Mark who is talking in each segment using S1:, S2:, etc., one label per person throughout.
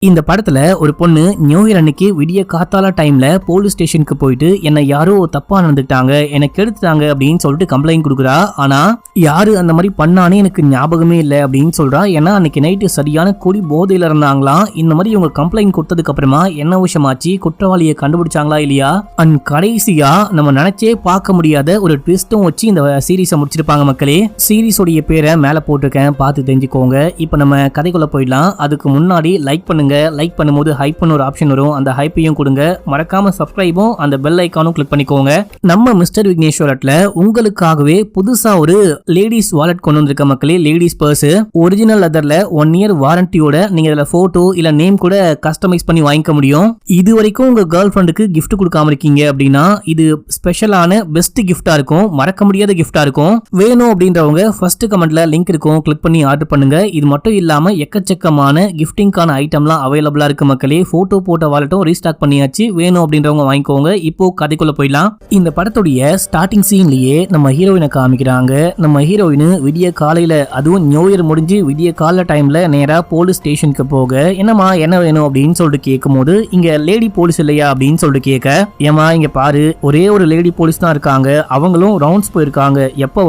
S1: இந்த படத்துல ஒரு பொண்ணு நியூ இயர் அன்னைக்கு விடிய காத்தால டைம்ல போலீஸ் ஸ்டேஷனுக்கு போயிட்டு என்ன யாரோ தப்பா நடந்துட்டாங்க, எனக்கு கெடுத்துட்டாங்க அப்படின்னு சொல்லிட்டு கம்ப்ளைண்ட் கொடுக்குறா. ஆனா யாரு அந்த மாதிரி பண்ணானே எனக்கு ஞாபகமே இல்லை அப்படின்னு சொல்றா. ஏன்னா அன்னைக்கு நைட்டு சரியான கொடி போதையில இருந்தாங்களாம். இந்த மாதிரி இவங்க கம்ப்ளைண்ட் கொடுத்ததுக்கு அப்புறமா என்ன விஷயமாச்சு, குற்றவாளியை கண்டுபிடிச்சாங்களா இல்லையா, அண்ட் கடைசியா நம்ம நினைச்சே பார்க்க முடியாத ஒரு ட்விஸ்டும் வச்சு இந்த சீரீஸை முடிச்சிருப்பாங்க. மக்களே, சீரீஸோடைய பேரை மேல போட்டிருக்கேன், பார்த்து தெரிஞ்சுக்கோங்க. இப்ப நம்ம கதைக்குள்ள போயிடலாம். அதுக்கு முன்னாடி லைக் பண்ணுங்க. லைக் பண்ணும்போது ஹைப்னு ஒரு ஆப்ஷன் வரும், அந்த ஹைப்பையும் கொடுங்க. மறக்காம சப்ஸ்கிரைபும் அந்த பெல் ஐகானும் கிளிக் பண்ணிக்கோங்க. நம்ம மிஸ்டர் விக்னேஸ்வரட்ல உங்களுக்காகவே புதுசா ஒரு லேடிஸ் வாலெட் கொண்டு வந்திருக்க மக்களே. லேடிஸ் பர்ஸ் ஒரிஜினல் லெதர்ல 1 இயர் வாரண்டியோட நீங்க இதுல போட்டோ இல்ல நேம் கூட கஸ்டமைஸ் பண்ணி வாங்கிக்க முடியும். இது வரைக்கும் உங்க கேர்ள் ஃப்ரெண்டுக்கு கிஃப்ட் கொடுக்காம இருக்கீங்க அப்படின்னா இது ஸ்பெஷலான பெஸ்ட் கிஃப்டா இருக்கும், மறக்க முடியாத கிஃப்டா இருக்கும். வேணும் அப்படின்றவங்க ஃபர்ஸ்ட் கமெண்ட்ல லிங்க் இருக்கும், கிளிக் பண்ணி ஆர்டர் பண்ணுங்க. இது மட்டும் இல்லாம எக்கச்சக்கமான கிஃப்டிங்கான ஐட்டம்லாம் அவைலபிளா இருக்கு மக்களே. போட்டோ போட்ட வாலெட்டும் ரீஸ்டாக் பண்ணியாச்சு, வேணும் அப்படின்றவங்க வாங்கிக்கோங்க. இப்போ கதைக்குள்ள போயிடலாம். இந்த படத்துடைய ஸ்டார்டிங் சீன்லயே நம்ம ஹீரோயினை காமிக்கிறாங்க. நம்ம ஹீரோயின் விடிய காலையில, அதுவும் நியூ இயர் முடிஞ்சு விடிய கால டைம்ல நேரா போலீஸ் ஸ்டேஷனுக்கு போக, என்னமா என்ன வேணும் அப்படின்னு சொல்லிட்டு கேட்கும் போது, இங்க லேடி போலீஸ் இல்லையா அப்படின்னு சொல்லிட்டு கேட்க, ஏமா இங்க பாரு ஒரே ஒரு லேடி போலீஸ் தான் இருக்காங்க, அவங்களும் ரவுண்ட்ஸ் போயிருக்காங்க, எப்ப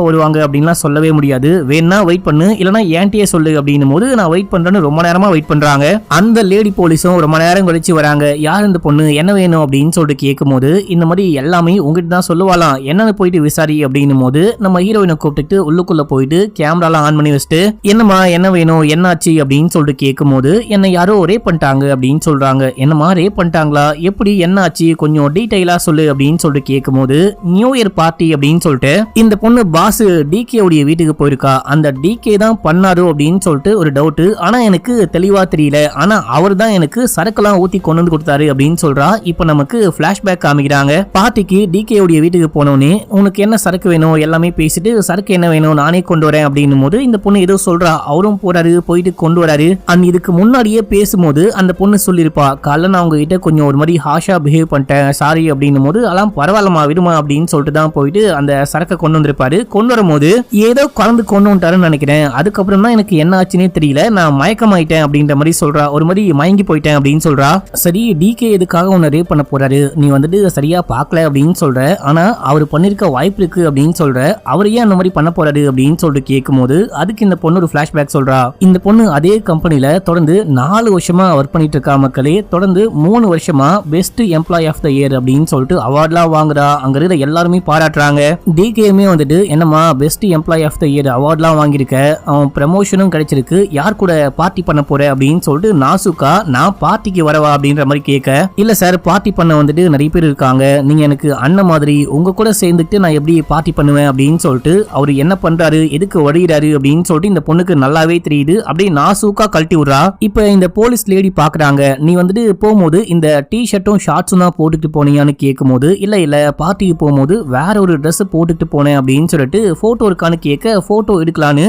S1: வருவாங்க அப்படின்லாம் சொல்லவே முடியாது, வேணா வெயிட் பண்ணு இல்லனா ஏன்டியே சொல்லு அப்படின்னும் போது, நான் வெயிட் பண்றேன்னு ரொம்ப நேரமா வெயிட் பண்றாங்க. அந்த லேடி போலீஸும் ரொம்ப நேரம் கழிச்சு வராங்க. யார் இந்த பொண்ணு, என்ன வேணும் அப்படின்னு சொல்லிட்டு கேட்கும் போது, இந்த மாதிரி எல்லாமே உங்ககிட்ட தான் சொல்லுவாளாம், என்னன்னு போயிட்டு விசாரி அப்படின்னும் போது, நம்ம ஹீரோயினை கூப்பிட்டு உள்ளுக்குள்ள போயிட்டு கேமராலாம் ஆன் பண்ணி வச்சுட்டு, என்னமா என்ன வேணும் என்னாச்சு அப்படின்னு சொல்லிட்டு கேட்கும் போது, என்ன யாரோ ரேப் பண்ணிட்டாங்க அப்படின்னு சொல்றாங்க. என்னமா ரேப் பண்ணிட்டாங்களா, எப்படி என்னாச்சு கொஞ்சம் டீடைலா சொல்லு அப்படின்னு சொல்லிட்டு கேட்கும் போது, நியூ இயர் பார்ட்டி அப்படின்னு சொல்லிட்டு இந்த பொண்ணு பாஸ் டிகே உடைய வீட்டுக்கு போயிருக்கா, அந்த டிகே தான் பண்ணாரு அப்படின்னு சொல்லிட்டு ஒரு டவுட். ஆனா எனக்கு தெளிவா தெரியல, ஆனா அவர் தான் எனக்கு சரக்குலாம் ஊத்தி கொண்டு வந்து கொடுத்தாரு அப்படின்னு சொல்றா. இப்ப நமக்கு பிளாஷ்பேக் காமிக்கிறாங்க. பார்ட்டிக்கு டிகே உடைய வீட்டுக்கு போனோனே, உனக்கு என்ன சரக்கு வேணும் எல்லாமே பேசிட்டு, சரக்கு என்ன வேணும் நானே கொண்டு வரேன் அப்படின்னும் போது இந்த பொண்ணு ஏதோ சொல்றா. அவரும் போறாரு, போயிட்டு கொண்டு வராரு. அண்ட் இதுக்கு முன்னாடியே பேசும்போது அந்த பொண்ணு சொல்லிருப்பா, காலைல நான் உங்ககிட்ட கொஞ்சம் ஒரு மாதிரி ஹாஷா பிஹேவ் பண்ணிட்டேன், சாரி அப்படின்னும் போது, அதெல்லாம் பரவாயில்லமா விடுமா அப்படின்னு சொல்லிட்டு தான் போயிட்டு அந்த சரக்கை கொண்டு வந்திருப்பாரு. கொண்டு வரும்போது ஏதோ கலந்து கொண்டு வந்துட்டாருன்னு நினைக்கிறேன். அதுக்கப்புறம் தான் எனக்கு என்ன ஆச்சுன்னே தெரியல, நான் மயக்கமாயிட்டேன் அப்படின்ற மாதிரி சொல்றா. ஒரு மாதிரி மயங்கி போயிட்டேன் அப்படின்னு சொல்றா. சரி, டிகே எதுக்காக உன்னை ரேப் பண்ண போறாரு, நீ வந்துட்டு சரியா பார்க்கல அப்படின்னு சொல்ற, ஆனா அவர் பண்ணிருக்க வாய்ப்பு இருக்கு அப்படின்னு சொல்ற, அவர் ஏன் அந்த மாதிரி பண்ண போறாரு அப்படின்னு சொல்லிட்டு கேட்கும் போது, அதுக்கு இந்த பொண்ணு ஒரு பிளாஷ்பேக் சொல்றா. இந்த பொண்ணு அதே கம்பெனில தொடர்ந்து 4 வருஷமா ஒர்க் பண்ணிட்டு இருக்கா மக்களே. தொடர்ந்து 3 வருஷமா best employee of the year அப்படின்னு சொல்லிட்டு அவார்ட்லாம் வாங்குறா. அங்க இருக்கிற எல்லாருமே பாராட்டுறாங்க. டிகேமே வந்துட்டு, என்னமா best employee of the year அவார்ட்லாம் வாங்கியிருக்க, அவன் ப்ரமோஷனும் கிடைச்சிருக்கு, யார் கூட பார்ட்டி பண்ண போற அப்படின்னு சொல்லிட்டு நாசுக்கா, நான் பார்ட்டிக்கு வரவா அப்படின்ற மாதிரி கேட்க, இல்ல சார் பார்ட்டி பண்ண வந்துட்டு நிறைய பேர் இருக்காங்க, நீங்க எனக்கு அண்ணன் மாதிரி, உங்க கூட சேர்ந்துட்டு நான் எப்படி பார்ட்டி பண்ணுவேன் அப்படின்னு சொல்லிட்டு அவரு என்ன பண்றாரு, எதுக்கு வடிகிறாரு அப்படின்னு சொல்லிட்டு இந்த பொண்ணுக்கு நல்லாவே தெரியுது. அப்படியே நாசுக்கா கழட்டி விடுறா. இப்ப இந்த போலீஸ் லேடி பாக்குறாங்க, நீ வந்துட்டு போகும்போது இந்த டி ஷர்ட்டும் ஷார்ட்ஸும் தான் போட்டுட்டு போனீங்கன்னு கேட்கும் போது, இல்ல பார்ட்டிக்கு போகும்போது வேற ஒரு ட்ரெஸ் போட்டுட்டு போனேன் அப்படின்னு சொல்லிட்டு போட்டோ இருக்கான்னு கேட்க, போட்டோ எடுக்கலான்னு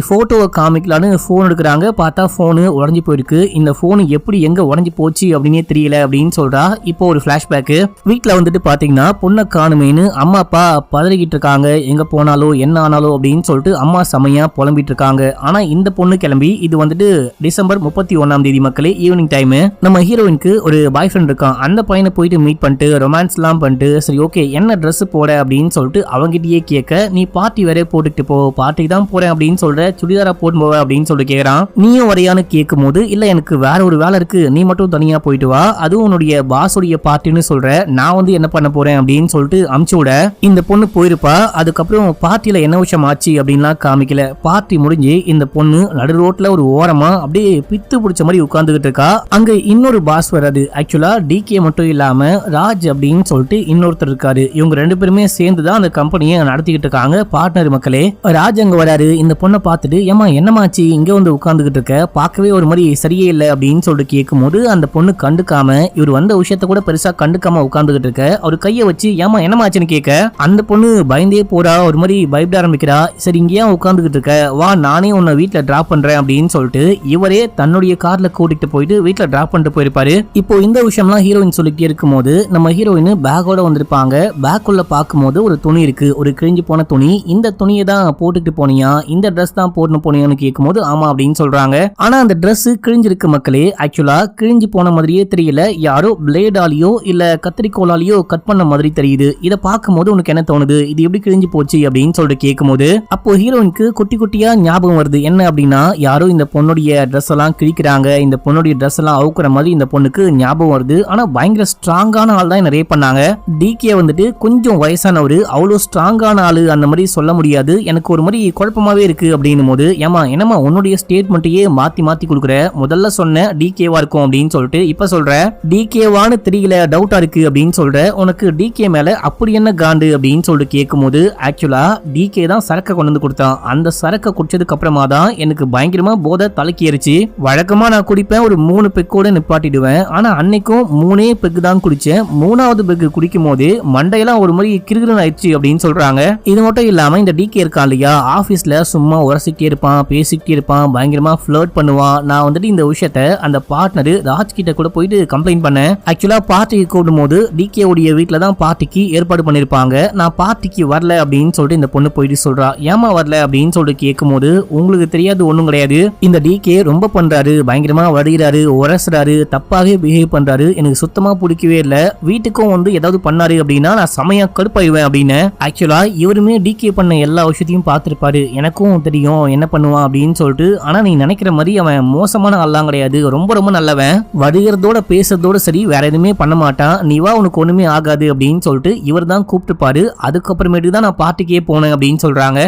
S1: போட்டோவை காமிக்கலான்னு போன் எடுக்கிறாங்க. பார்த்தா போனு உடஞ்சி போயிருக்கு. இந்த போன் எப்படி எங்க உடஞ்சி போச்சு அப்படின்னே தெரியல அப்படின்னு சொல்றா. இப்போ ஒரு பிளாஷ்பேக். வீட்டுல வந்துட்டு பாத்தீங்கன்னா பொண்ணை காணுமேனு அம்மா அப்பா பதறிக்கிட்டு இருக்காங்க, எங்க போனாலோ என்ன ஆனாலோ அப்படின்னு சொல்லிட்டு அம்மா செமையா புலம்பிட்டு இருக்காங்க. ஆனா இந்த பொண்ணு கிளம்பி, இது வந்துட்டு டிசம்பர் 31ஆம் தேதி மக்களே, ஈவினிங் டைம். நம்ம ஹீரோயினுக்கு ஒரு பாய் ஃப்ரெண்ட் இருக்கான். அந்த பையனை போயிட்டு மீட் பண்ணிட்டு ரொமான்ஸ் எல்லாம் பண்ணிட்டு, சரி ஓகே என்ன ட்ரெஸ் போட அப்படின்னு சொல்லிட்டு அவங்கிட்டயே கேட்க, நீ பார்ட்டி வேற போட்டுட்டு போ, பார்ட்டி தான் போறேன் அப்படின்னு சொல்ற, சுடிதாரா போட்டு போவ அப்படின்னு சொல்லிட்டு கேக்குறான். நீயும் வரையான்னு கேட்கும் போது, இல்ல எனக்கு வேற ஒரு வேலை இருக்கு, நீ மட்டும் தனியா போயிட்டு வா, அதுவும் உன்னுடைய பாஸோடைய பார்ட்டின்னு சொல்ற, நான் வந்து என்ன பண்ண போறேன் அப்படின்னு சொல்லிட்டு அமுச்சு விட இந்த பொண்ணு போயிருப்பா. அதுக்கப்புறம் பார்ட்டியில என்ன விஷயம் ஆச்சு அப்படின்லாம் காமிக்கல. பார்ட்டி முடிஞ்சு இந்த பொண்ணு நடு ரோட்ல ஒரு ஓரமா அப்படியே பித்து பிடிச்ச மாதிரி உட்கார்ந்துகிட்டு இருக்கா. அங்க இன்னொரு பாஸ் வராது. ஆக்சுவலா டிகே மட்டும் இல்லாம ராஜ் அப்படின்னு சொல்லிட்டு இன்னொருத்தர் இருக்காரு. இவங்க 2 பேருமே சேர்ந்துதான் அந்த கம்பெனியை நடத்திக்கிட்டு இருக்காங்க, பார்ட்னர் மக்களே. ராஜ் அங்க வராரு. இந்த பொண்ணை பார்த்துட்டு, ஏமா என்னமாச்சு இங்க வந்து உட்கார்ந்துகிட்டு இருக்க, பார்க்கவே ஒரு மாதிரி சரியே இல்லை அப்படின்னு சொல்லிட்டு கேட்கும் போது, அந்த பொண்ணு கண்டுக்காம, இவர் வந்த விஷயத்த கூட பெருசா கண்டுக்காம உட்கார்ந்துகிட்டு இருக்க, அவர் கையை வச்சு ஏமா என்னமாச்சுன்னு கேட்க, அந்த பொண்ணு பயந்தே போறா, ஒரு மாதிரி பயப்பட ஆரம்பிக்கிறா. சரி இங்க ஏன் உட்கார்ந்துகிட்டு இருக்க, வா நானே உன்னை வீட்டுல டிராப் பண்றேன் அப்படின்னு சொல்லிட்டு இவரே தன்னுடைய கார்ல கூட்டிட்டு போயிட்டு வீட்டுல டிராப் பண்ணிட்டு போயிருப்பாரு. இப்போ இந்த விஷயம்லாம் ஹீரோயின் சொல்லிட்டே இருக்கும் போது, நம்ம ஹீரோயின் பேக்கோட வந்திருப்பாங்க. பேக்குள்ள பார்க்கும்போது ஒரு துணி இருக்கு, ஒரு கிழிஞ்சு போன துணி. இந்த துணியை தான் போட்டுட்டு போனியா, இந்த ட்ரெஸ் தான் போட்டு போனியான்னு கேட்கும் போது, ஆமா அப்படின்னு சொல்றாங்க. ஆனா அந்த ட்ரெஸ் கிழிஞ்சிருக்கு மக்களே. ஆக்சுவலா கிழிஞ்சு போன மாதிரியே தெரியல, யாரோ பிளேடாலியோ இல்ல கத்திரிக்கோளாலியோ கட் பண்ண மாதிரி தெரியுது. இதை பார்க்கும்போது உனக்கு என்ன தோணுது, இது எப்படி கிழிஞ்சு போச்சு அப்படின்னு சொல்லிட்டு கேட்கும்போது அப்போ ஹீரோயினுக்கு குட்டி குட்டியா ஞாபகம் வருது. என்ன அப்படின்னா, யாரோ இந்த பொண்ணுடைய ட்ரெஸ் எல்லாம் கிழிக்கிறாங்க, இந்த பொண்ணுடைய ட்ரெஸ் எல்லாம் அவுக்குற மாதிரி இந்த பொண்ணுக்கு ஞாபகம் வருது. ஆனா பயங்கர ஸ்ட்ராங்கான ஆள் தான் என்ன ரேப் பண்ணாங்க. டிகே வந்துட்டு கொஞ்சம் வயசானவரு, அவ்வளவு ஸ்ட்ராங்கான ஆளு அந்த மாதிரி சொல்ல முடியாது, எனக்கு ஒரு மாதிரி குழப்பமாவே இருக்கு அப்படின்னும் போது, ஏமா என்னமா உன்னுடைய ஸ்டேட்மெண்ட்டையே மாத்தி மாத்தி கொடுக்குற, முதல்ல சொன்ன டிகேவா இருக்கும் அப்படின்னு சொல்லிட்டு இப்ப சொல்ற டிகேவான்னு தெரியல, டவுட்டா இருக்கு அப்படின்னு சொல்ற, உனக்கு டிகே மேல அப்படி என்ன காண்டு அப்படின்னு சொல்லிட்டு கேட்கும் போது, ஆக்சுவலா டிகே தான் சரக்கை கொண்டு வந்து கொடுத்தான். அந்த சரக்கை குடிச்சதுக்கு அப்புறமா தான் எனக்கு பயங்கரமா போதை தலைக்கு ஏறிச்சு. வழக்கமா நான் குடிப்பேன், ஒரு 3 பெக்கோட நிப்பாட்டிடுவேன். ஆனா அன்னைக்கும் 3 பெக்கு தான் குடிச்சேன். 3வது பெக்கு குடிக்கும் போது மண்டையெல்லாம் ஒரு மாதிரி கிறுகிறுன்னு ஆயிடுச்சு அப்படின்னு சொல்றாங்க. இது மட்டும் இல்லாம இந்த டிகே இருக்கான் இல்லையா, ஆபீஸ்ல சும்மா உரசிக்கிட்டே இருப்பான், பேசிக்கிட்டே இருப்பான், பயங்கரமா ஃபிளர்ட் பண்ணுவான். நான் வந்துட்டு இந்த விஷயத்த அந்த பார்ட்னர் ராஜ் கிட்ட கூட போயிட்டு கம்ப்ளைண்ட் பண்ணேன். ஆக்சுவலா பார்ட்டிக்கு கூடும் போது டிகே உடைய வீட்டுல தான் பார்ட்டிக்கு ஏற்பாடு பண்ணிருப்பாங்க. நான் பார்ட்டிக்கு வரல அப்படின்னு சொல்லிட்டு இந்த பொண்ணு போயிட்டு சொல்றா. ஏமா வரல அப்படின்னு சொல்லிட்டு கேட்கும் போது, உங்களுக்கு தெரியாது ஒண்ணும் கிடையாது, இந்த டிகே ரொம்ப பண்றாரு, பயங்கரமா வடிகிறாரு, உரசுறாரு, தப்பாவே பிஹேவ் பண்றாரு, எனக்கு சுத்தமா பிடிக்கவே இல்ல, வீட்டுக்கும் வந்து ஏதாவது பண்ணாரு அப்படின்னா நான் செமையா கடுப்பாயிடுவேன் அப்படின்னு. ஆக்சுவலா இவருமே டிகே பண்ண எல்லா விஷயத்தையும் பார்த்திருப்பாரு, எனக்கும் தெரியும் என்ன பண்ணுவான் அப்படின்னு சொல்லிட்டு. ஆனா நீ நினைக்கிற மாதிரி அவன் மோசமான ஆள்லாம் கிடையாது, ரொம்ப ரொம்ப நல்லவன், வடிகிறதோட பேசுறதோட சரி, வேற எதுவுமே பண்ண மாட்டான், நீ வா உனக்கு ஒண்ணுமே ஆகாது அப்படின்னு சொல்லிட்டு இவர் தான் கூப்பிட்டுப்பாரு. அதுக்கப்புறமேட்டு தான் நான் பார்ட்டிக்கே போனேன் அப்படின்னு சொல்றாங்க.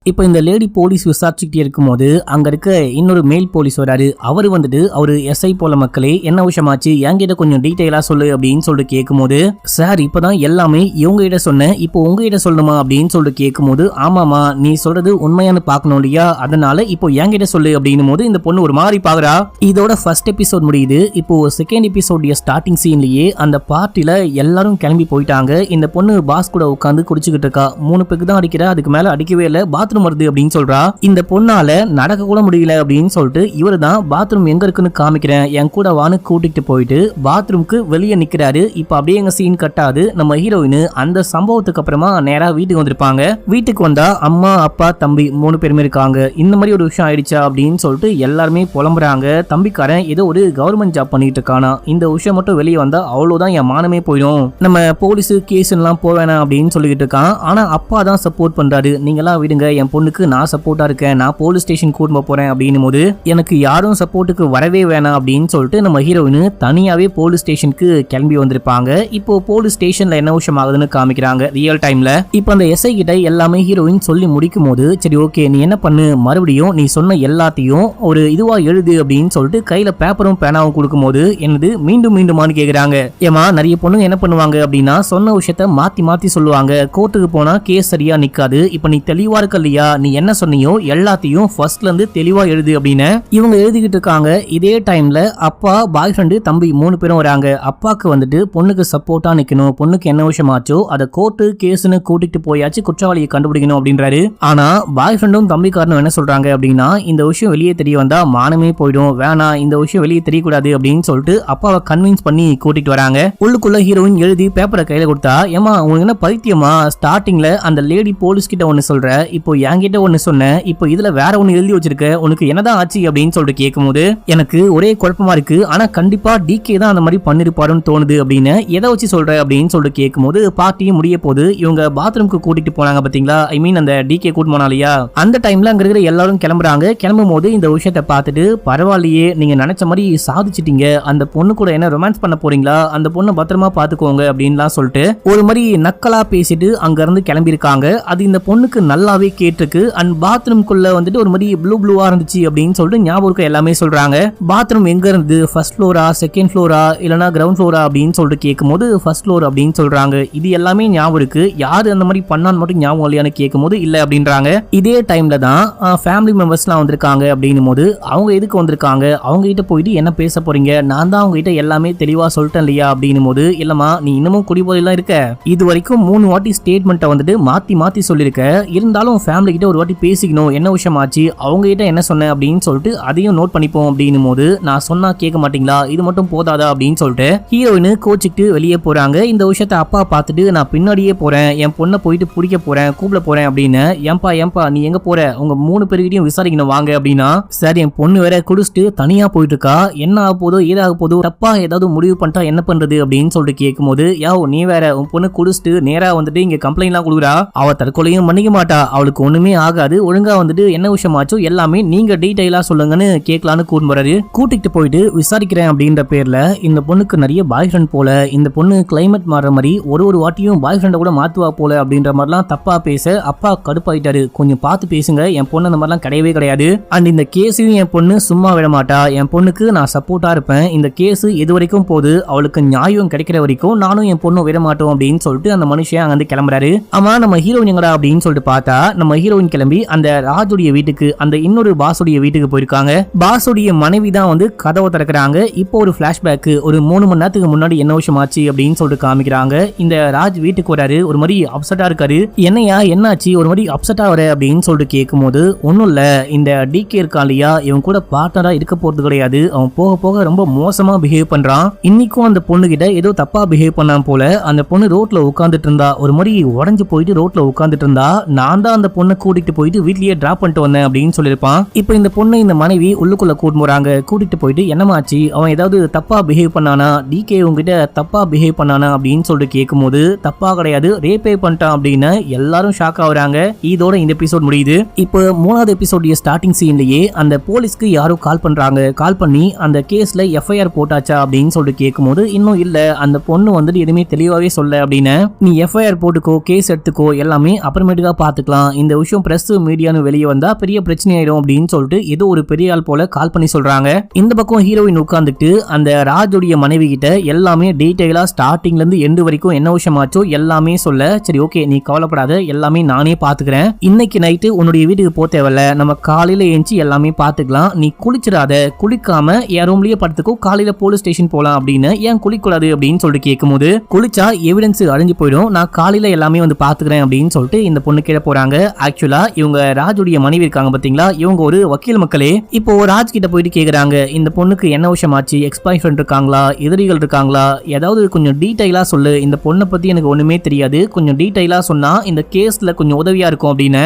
S1: இப்போ இந்த லேடி போலீஸ் விசாரிச்சுக்கிட்டே இருக்கும்போது அங்க இருக்க இன்னொரு மேல் போலீஸ் வராரு. அவர் வந்துட்டு அவரு எஸ்ஐ போல, மக்களே என்ன விஷயமாச்சு, என்கிட்ட கொஞ்சம் டீட்டெயிலா சொல்லு அப்படின்னு சொல்லிட்டு கேட்கும்போது, சார் இப்பதான் எல்லாமே இவங்க கிட்ட சொன்னேன், இப்போ உங்ககிட்ட சொல்லணுமா அப்படின்னு சொல்லிட்டு கேட்கும்போது, ஆமாமா நீ சொல்றது உண்மையானு பார்க்கணும் இல்லையா, அதனால இப்போ என்கிட்ட சொல்லு அப்படின்னும் போது இந்த பொண்ணு ஒரு மாதிரி பாக்குறா. இதோட ஃபர்ஸ்ட் எபிசோட் முடியுது. இப்போ செகண்ட் எபிசோடைய ஸ்டார்டிங் சீன்லயே அந்த பார்ட்டில எல்லாரும் கிளம்பி போயிட்டாங்க. இந்த பொண்ணு பாஸ் கூட உட்காந்து குடிச்சுக்கிட்டு இருக்கா. 3 பெக்கு தான் அடிக்கிறா, அதுக்கு மேல அடிக்கவே இல்லை, பாத்ரூம் வருது அப்படின்னு சொல்றா. இந்த பொண்ணால நடக்க கூட முடியல அப்படின்னு சொல்லிட்டு இவரு தான் பாத்ரூம் எங்க இருக்குன்னு காமிக்கிறேன், என் கூட வான்னு கூட்டிட்டு போயிட்டு பாத்ரூம்க்கு வெளியே நிக்கிறாரு. இப்ப அப்படியே எங்க சீன் கட்டாது. நம்ம ஹீரோயின் அந்த சம்பவத்துக்கு அப்புறமா நேரா வீட்டுக்கு வந்திருப்பாங்க. வீட்டுக்கு வந்தா அம்மா அப்பா தம்பி 3 பேருமே இருக்காங்க. இந்த மாதிரி ஒரு விஷயம் ஆயிடுச்சா அப்படின்னு சொல்லிட்டு எல்லாருமே புலம்புறாங்க. தம்பிக்காரன் ஏதோ ஒரு கவர்மெண்ட் ஜாப் பண்ணிட்டு இருக்கானா, இந்த விஷயம் மட்டும் வெளியே வந்தா அவ்வளவுதான் என் மானமே போயிடும், நம்ம போலீஸ் கேஸ் எல்லாம் போவேனா அப்படின்னு சொல்லிட்டு இருக்கான். ஆனா அப்பா தான் சப்போர்ட் பண்றாரு, நீங்க எல்லாம் விடுங்க, என் பொண்ணுக்கு நான் சப்போர்ட்டா இருக்கேன், நான் போலீஸ் ஸ்டேஷன் கூட்டிட்டு போறேன் அப்படின்னும் போது, எனக்கு யாரும் சப்போர்ட்டுக்கு வரவே வேணாம் அப்படின்னு சொல்லிட்டு நம்ம ஹீரோயின் தனியாவே போலீஸ் ஸ்டேஷனுக்கு கிளம்பி வந்திருப்பாங்க. இப்போ போலீஸ் ஸ்டேஷன்ல என்ன விஷயம் ஆகுதுன்னு காமிக்கிறாங்க ரியல் டைம்ல. இப்போ அந்த எஸ்ஐ கிட்ட எல்லாமே ஹீரோயின் சொல்லி முடிக்கும் போது, சரி ஓகே நீ என்ன பண்ணு, மறுபடியும் நீ சொன்ன எல்லாத்தையும் ஒரு இதுவா எழுது அப்படின்னு சொல்லிட்டு கையில பேப்பரும் பேனாவும் கொடுக்கும் போது, என்னது மீண்டும் மீண்டுமான்னு கேக்குறாங்க. ஏமா நிறைய பொண்ணுங்க என்ன பண்ணுவாங்க அப்படின்னா சொன்ன விஷயத்த மாத்தி மாத்தி சொல்லுவாங்க, கோர்ட்டுக்கு போனா கேஸ் சரியா நிக்காது, இப்ப நீ தெளிவா இருக்க இல்லையா, நீ என்ன சொன்னியோ எல்லாத்தையும் ஃபர்ஸ்ட்ல இருந்து தெளிவா எழுது அப்படின்னு இவங்க எழுதிக்கிட்டு இருக்காங்க. இதே டைம்ல அப்பா பாய் ஃப்ரெண்டு தம்பி 3 பேரும் வராங்க. அப்பாக்கு வந்துட்டு பொண்ணுக்கு சப்போர்ட்டா நிக்கணும், பொண்ணுக்கு என்ன விஷயமாச்சோ அதை கோர்ட்டு கேஸ்னு கூட்டிட்டு போயாச்சு குற்றவாளியை கண்டுபிடிக்கணும் அப்படின்றாரு. ஆனா பாய் ஃப்ரெண்டும் தம்பிக்காரனும் என்ன சொல்றாங்க அப்படின்னா, இந்த விஷயம் வெளியே தெரிய வந்தா மானமே போயிடும், வேணாம் இந்த விஷயம் வெளியே தெரியக்கூடாது அப்படின்னு சொல்லிட்டு அப்பாவை கன்வின்ஸ் பண்ணி கூட்டிட்டு வராங்க. உள்ளுக்குள்ள ஹீரோயின் எழுதி பேப்பரை கையில கொடுத்தா, ஏமா உங்களுக்கு என்ன பைத்தியமா, ஸ்டார்டிங்ல அந்த லேடி போலீஸ் கிட்ட ஒன்னு சொல்ற, இப்போ என்கிட்ட ஒன்னு சொன்ன, இப்போ இதுல வேற ஒன்னு எழுதி வச்சிருக்க, உனக்கு என்னதான் ஆச்சு அப்படின்னு சொல்லிட்டு கேட்கும்போது எனக்கு ஒரே குழப்பமா இருக்கு, ஆனா கண்டிப்பா டிகே தான் அந்த மாதிரி பண்ணிருப்பாருன்னு தோணுது அப்படின்னு. எதை வச்சு சொல்ற அப்படின்னு சொல்லிட்டு கேட்கும்போது, பார்ட்டியும் முடிய போது இவங்க பாத்ரூம்க்கு கூட்டிட்டு போனாங்க பாத்தீங்களா, ஐ மீன் அந்த டிகே கூட்டு போனா இல்லையா, அந்த டைம்ல அங்க இருக்கிற எல்லாரும் கிளம்புறாங்க. கிளம்பும் போது இந்த விஷயத்தை பார்த்துட்டு, பரவாயில்லையே நீங்க நினைச்ச மாதிரி சாதிச்சிட்டீங்க, அந்த பொண்ணு கூட என்ன ரொமான்ஸ் பண்ண போறீங்களா, அந்த பொண்ணை பத்திரமா பாத்துக்கோங்க அப்படின்லாம் சொல்லிட்டு ஒரு மாதிரி நக்கலா பேசிட்டு அங்க இருந்து கிளம்பி இருக்காங்க. அது இந்த பொண்ணுக்கு நல்லாவே கேட்டிருக்கு. அண்ட் பாத்ரூம்குள்ள வந்துட்டு ஒரு மாதிரி ப்ளூவா இருந்துச்சு அப்படின்னு சொல்லிட்டு ஞாபகம் எல்லாமே சொல்றாங்க. பாத்ரூம் எங்க இருந்து, ஃபர்ஸ்ட் ஃப்ளோரா செகண்ட் ஃப்ளோரா இல்லனா கிரவுண்ட் ஃப்ளோரா அப்படின்னு சொல்லிட்டு கேட்கும்போது ஃபர்ஸ்ட் ஃப்ளோர் அப்படின்னு சொல்றாங்க. இது எல்லாமே ஞாபகம் இருக்கு, யாரு அந்த மாதிரி பண்ணான்னு மட்டும் ஞாபகம் இல்லையான்னு கேட்கும்போது இல்ல அப்படின்றாங்க. இதே டைம்ல தான் ஃபேமிலி மெம்பர்ஸ்லாம் வந்திருக்காங்க அப்படின்னும் போது, அவங்க எதுக்கு வந்திருக்காங்க, அவங்க கிட்ட போயிட்டு என்ன பேச போறீங்க, நான் தான் அவங்க கிட்ட எல்லாமே தெளிவா சொல்லிட்டேன் இல்லையா அப்படின்னும் போது, இல்லமா நீ இன்னமும் குடிபோதையெல்லாம் இருக்க, இது வரைக்கும் 3 வாட்டி ஸ்டேட்மெண்ட்டை வந்துட்டு மாத்தி மாத்தி சொல்லிருக்க, இருந்தாலும் ஃபேமிலி கிட்ட ஒரு வாட்டி பேசிக்கணும், என்ன விஷயம் ஆச்சு, அவங்க கிட்ட என்ன சொன்னேன் அப்படின்னு சொல்லிட்டு அதையும் நோட் பண்ணிப்போம் அப்படின்னும் போது நான் சொன்னா கேட்க மாட்டீங்களா, இது மட்டும் போதாதா அப்படின்னு சொல்லிட்டு ஹீரோயின் கோச்சிட்டு வெளியே போறாங்க. இந்த விஷயத்த அப்பா பார்த்துட்டு நான் பின்னாடியே போறேன், என் பொண்ணை போயிட்டு பிடிக்க போறேன், கூப்பிட போறேன் அப்படின்னு. ஏன்பா நீ எங்க போற, உங்க 3 பேருக்கிட்டையும் விசாரிக்கணும் வாங்க அப்படின்னா, சார் என் பொண்ணு வேற குடிச்சிட்டு தனியா போயிட்டு இருக்கா, என்ன ஆக போதோ ஏதாக போதோ, தப்பா ஏதாவது முடிவு பண்ணிட்டா என்ன பண்றது அப்படின்னு சொல்லிட்டு கேட்கும்போது, நீ வேற உன் பொண்ணு குடிச்சிட்டு நேரா வந்துட்டு இங்க கம்ப்ளைண்ட்லாம் கொடுக்குறா, அவ தற்கொலையும் பண்ணிக்க மாட்டா, அவளுக்கு ஒண்ணுமே ஆகாது, ஒழுங்கா வந்துட்டு என்ன விஷயமாச்சோ எல்லாமே நீங்க டீடைலா சொல்லுங்கன்னு கேட்கலான்னு கூப்பிடுறாரு. கூட்டிட்டு போயிட்டு விசாரிக்கிறேன் அப்படின்ற பேர்ல இந்த பொண்ணுக்கு நிறைய பாய் ஃப்ரெண்ட் போல, இந்த பொண்ணு கிளைமேட் மாறுற மாதிரி ஒரு வாட்டியும் பாய் ஃப்ரெண்டை கூட மாத்துவா போல அப்படின்ற மாதிரிலாம் தப்பா பேச அப்பா கடுப்பாயிட்டாரு. கொஞ்சம் பார்த்து பேசுங்க, என் பொண்ணு அந்த மாதிரிலாம் கிடையவே கிடையாது, அண்ட் இந்த கேஸையும் என் பொண்ணு சும்மா விட மாட்டா, என் பொண்ணுக்கு நான் சப்போர்ட்டா இருப்பேன், இந்த கேஸ் எது வரைக்கும் போது அவளுக்கு நியாயம் கிடைக்கிற வரைக்கும் நானும் என் பொண்ணும் விட மாட்டோம் அப்படின்னு சொல்லிட்டு அந்த மனுஷன் அங்க வந்து கிளம்புறாரு. ஆமா நம்ம ஹீரோயின் எங்கடா அப்படின்னு சொல்லிட்டு பார்த்தா நம்ம ஹீரோயின் கிளம்பி அந்த ராஜுடைய வீட்டுக்கு, அந்த இன்னொரு பாஸுடைய வீட்டுக்கு போயிருக்காங்க. பாஸுடைய மனைவி தான் வந்து கதவை திறக்கிறாங்க. இப்போ ஒரு பிளாஷ்பேக், ஒரு 3 மணி நேரத்துக்கு முன்னாடி என்ன விஷயம் ஆச்சு அப்படின்னு சொல்லிட்டு காமிக்கிறாங்க. இந்த ராஜ் வீட்டுக்கு வராரு, ஒரு மாதிரி அப்செட்டா இருக்காரு. என்னையா என்னாச்சு, ஒரு மாதிரி அப்செட்டா வர அப்படின்னு சொல்லிட்டு கேட்கும்போது, ஒன்னும் இல்ல, இந்த டிகே இருக்கான் இல்லையா, இவன் கூட பார்ட்னரா இருக்க போறது கிடையாது, அவன் போக போக ரொம்ப மோசமா பிஹேவ் பண்றான், இன்னைக்கும் அந்த பொண்ணு கிட்ட ஏதோ தப்பா பிஹேவ் பண்ணான் போல, அந்த பொண்ணு ரோட்ல உட்காந்துட்டு இருந்தா, ஒரு மாதிரி உடஞ்சு போயிட்டு ரோட்ல உட்காந்துட்டு இருந்தா, நான் தான் அந்த பொண்ணை கூட்டிட்டு போயிட்டு வீட்லயே டிராப் பண்ணிட்டு வந்தேன் அப்படின்னு சொல்லிருப்பான். இப்போ இந்த பொண்ணு இந்த மனைவி உள்ளுக்குள்ள கூட்டு போறாங்க. கூட்டிட்டு போயிட்டு என்னமாச்சு, அவன் ஏதாவது தப்பா பிஹேவ் பண்ணானா, டிகே உங்ககிட்ட தப்பா பிஹேவ் பண்ணானா அப்படின்னு சொல்லிட்டு கேட்கும்போது, தப்பா கிடையாது, ரேப்பே பண்ணிட்டான் அப்படின்னு எல்லாரும் ஷாக் ஆகுறாங்க. இதோட இந்த எபிசோட் முடியுது. இப்போ 3வது எபிசோடைய ஸ்டார்டிங் சீன்லயே அந்த போலீஸ்க்கு யாரோ கால் பண்றாங்க. கால் பண்ணி அந்த கேஸ்ல எஃப்ஐஆர் போட்டாச்சா அப்படின்னு சொல்லிட்டு கேட்கும்போது, இன்னும் இல்ல, அந்த பொண்ணு வந்துட்டு எதுவுமே தெளிவாவே சொல்ல அப்படின்னு, நீ எஃப்ஐஆர் போட்டுக்கோ, கேஸ் எடுத்துக்கோ, எல்லாமே அப்புறமேட்டுக்கா பாத்துக்கலாம், இந்த விஷயம் பிரஸ் மீடியான்னு வெளியே வந்தா பெரிய பிரச்சனை ஆயிடும் அப்படின்னு சொல்லிட்டு ஏதோ ஒரு பெரிய ஆள் போல கால் பண்ணி சொல்றாங்க. இந்த பக்கம் ஹீரோயின் உட்கார்ந்துட்டு அந்த ராஜுடைய மனைவி கிட்ட எல்லாமே டீடைலா ஸ்டார்டிங்ல இருந்து எண்டு வரைக்கும் என்ன விஷயமாச்சோ எல்லாமே சொல்ல, சரி ஓகே நீ கவலைப்படாத, எல்லாமே நானே பாத்துக்கிறேன், இன்னைக்கு நைட்டு உன்னுடைய வீட்டுக்கு போ தேவையில்ல, நம்ம காலையில ஏஞ்சி எல்லாமே பாத்துக்கலாம், நீ குளிச்சிடாத, குளிக்காம என் ரூம்லயே படுத்துக்கோ, காலையில போலீஸ் ஸ்டேஷன் போலாம் அப்படின்னு. ஏன் குளிக்கூடாது அப்படின்னு சொல்லிட்டு கேட்கும்போது, குளிச்சா எவிடன்ஸ் அழிஞ்சு போயிடும், நான் காலையில எல்லாமே வந்து பாத்துக்கிறேன் அப்படின்னு சொல்லிட்டு இந்த பொண்ணு கீழே போறாங்க. ஆக்சுவலா இவங்க ராஜுடைய மனைவி இருக்காங்க பாத்தீங்களா, இவங்க ஒரு வக்கீல் மக்களே. இப்போ ராஜ் கிட்ட போயிட்டு கேக்குறாங்க, இந்த பொண்ணுக்கு என்ன விஷயமாச்சு, எக்ஸ் பாய் ஃப்ரெண்ட் இருக்காங்களா, எதிரிகள் இருக்காங்களா, ஏதாவது கொஞ்சம் டீடைலா சொல்லு, இந்த பொண்ணை பத்தி எனக்கு ஒண்ணுமே தெரியாது, கொஞ்சம் டீடைலா சொன்னா இந்த கேஸ்ல கொஞ்சம் உதவியா இருக்கும் அப்படின்னு.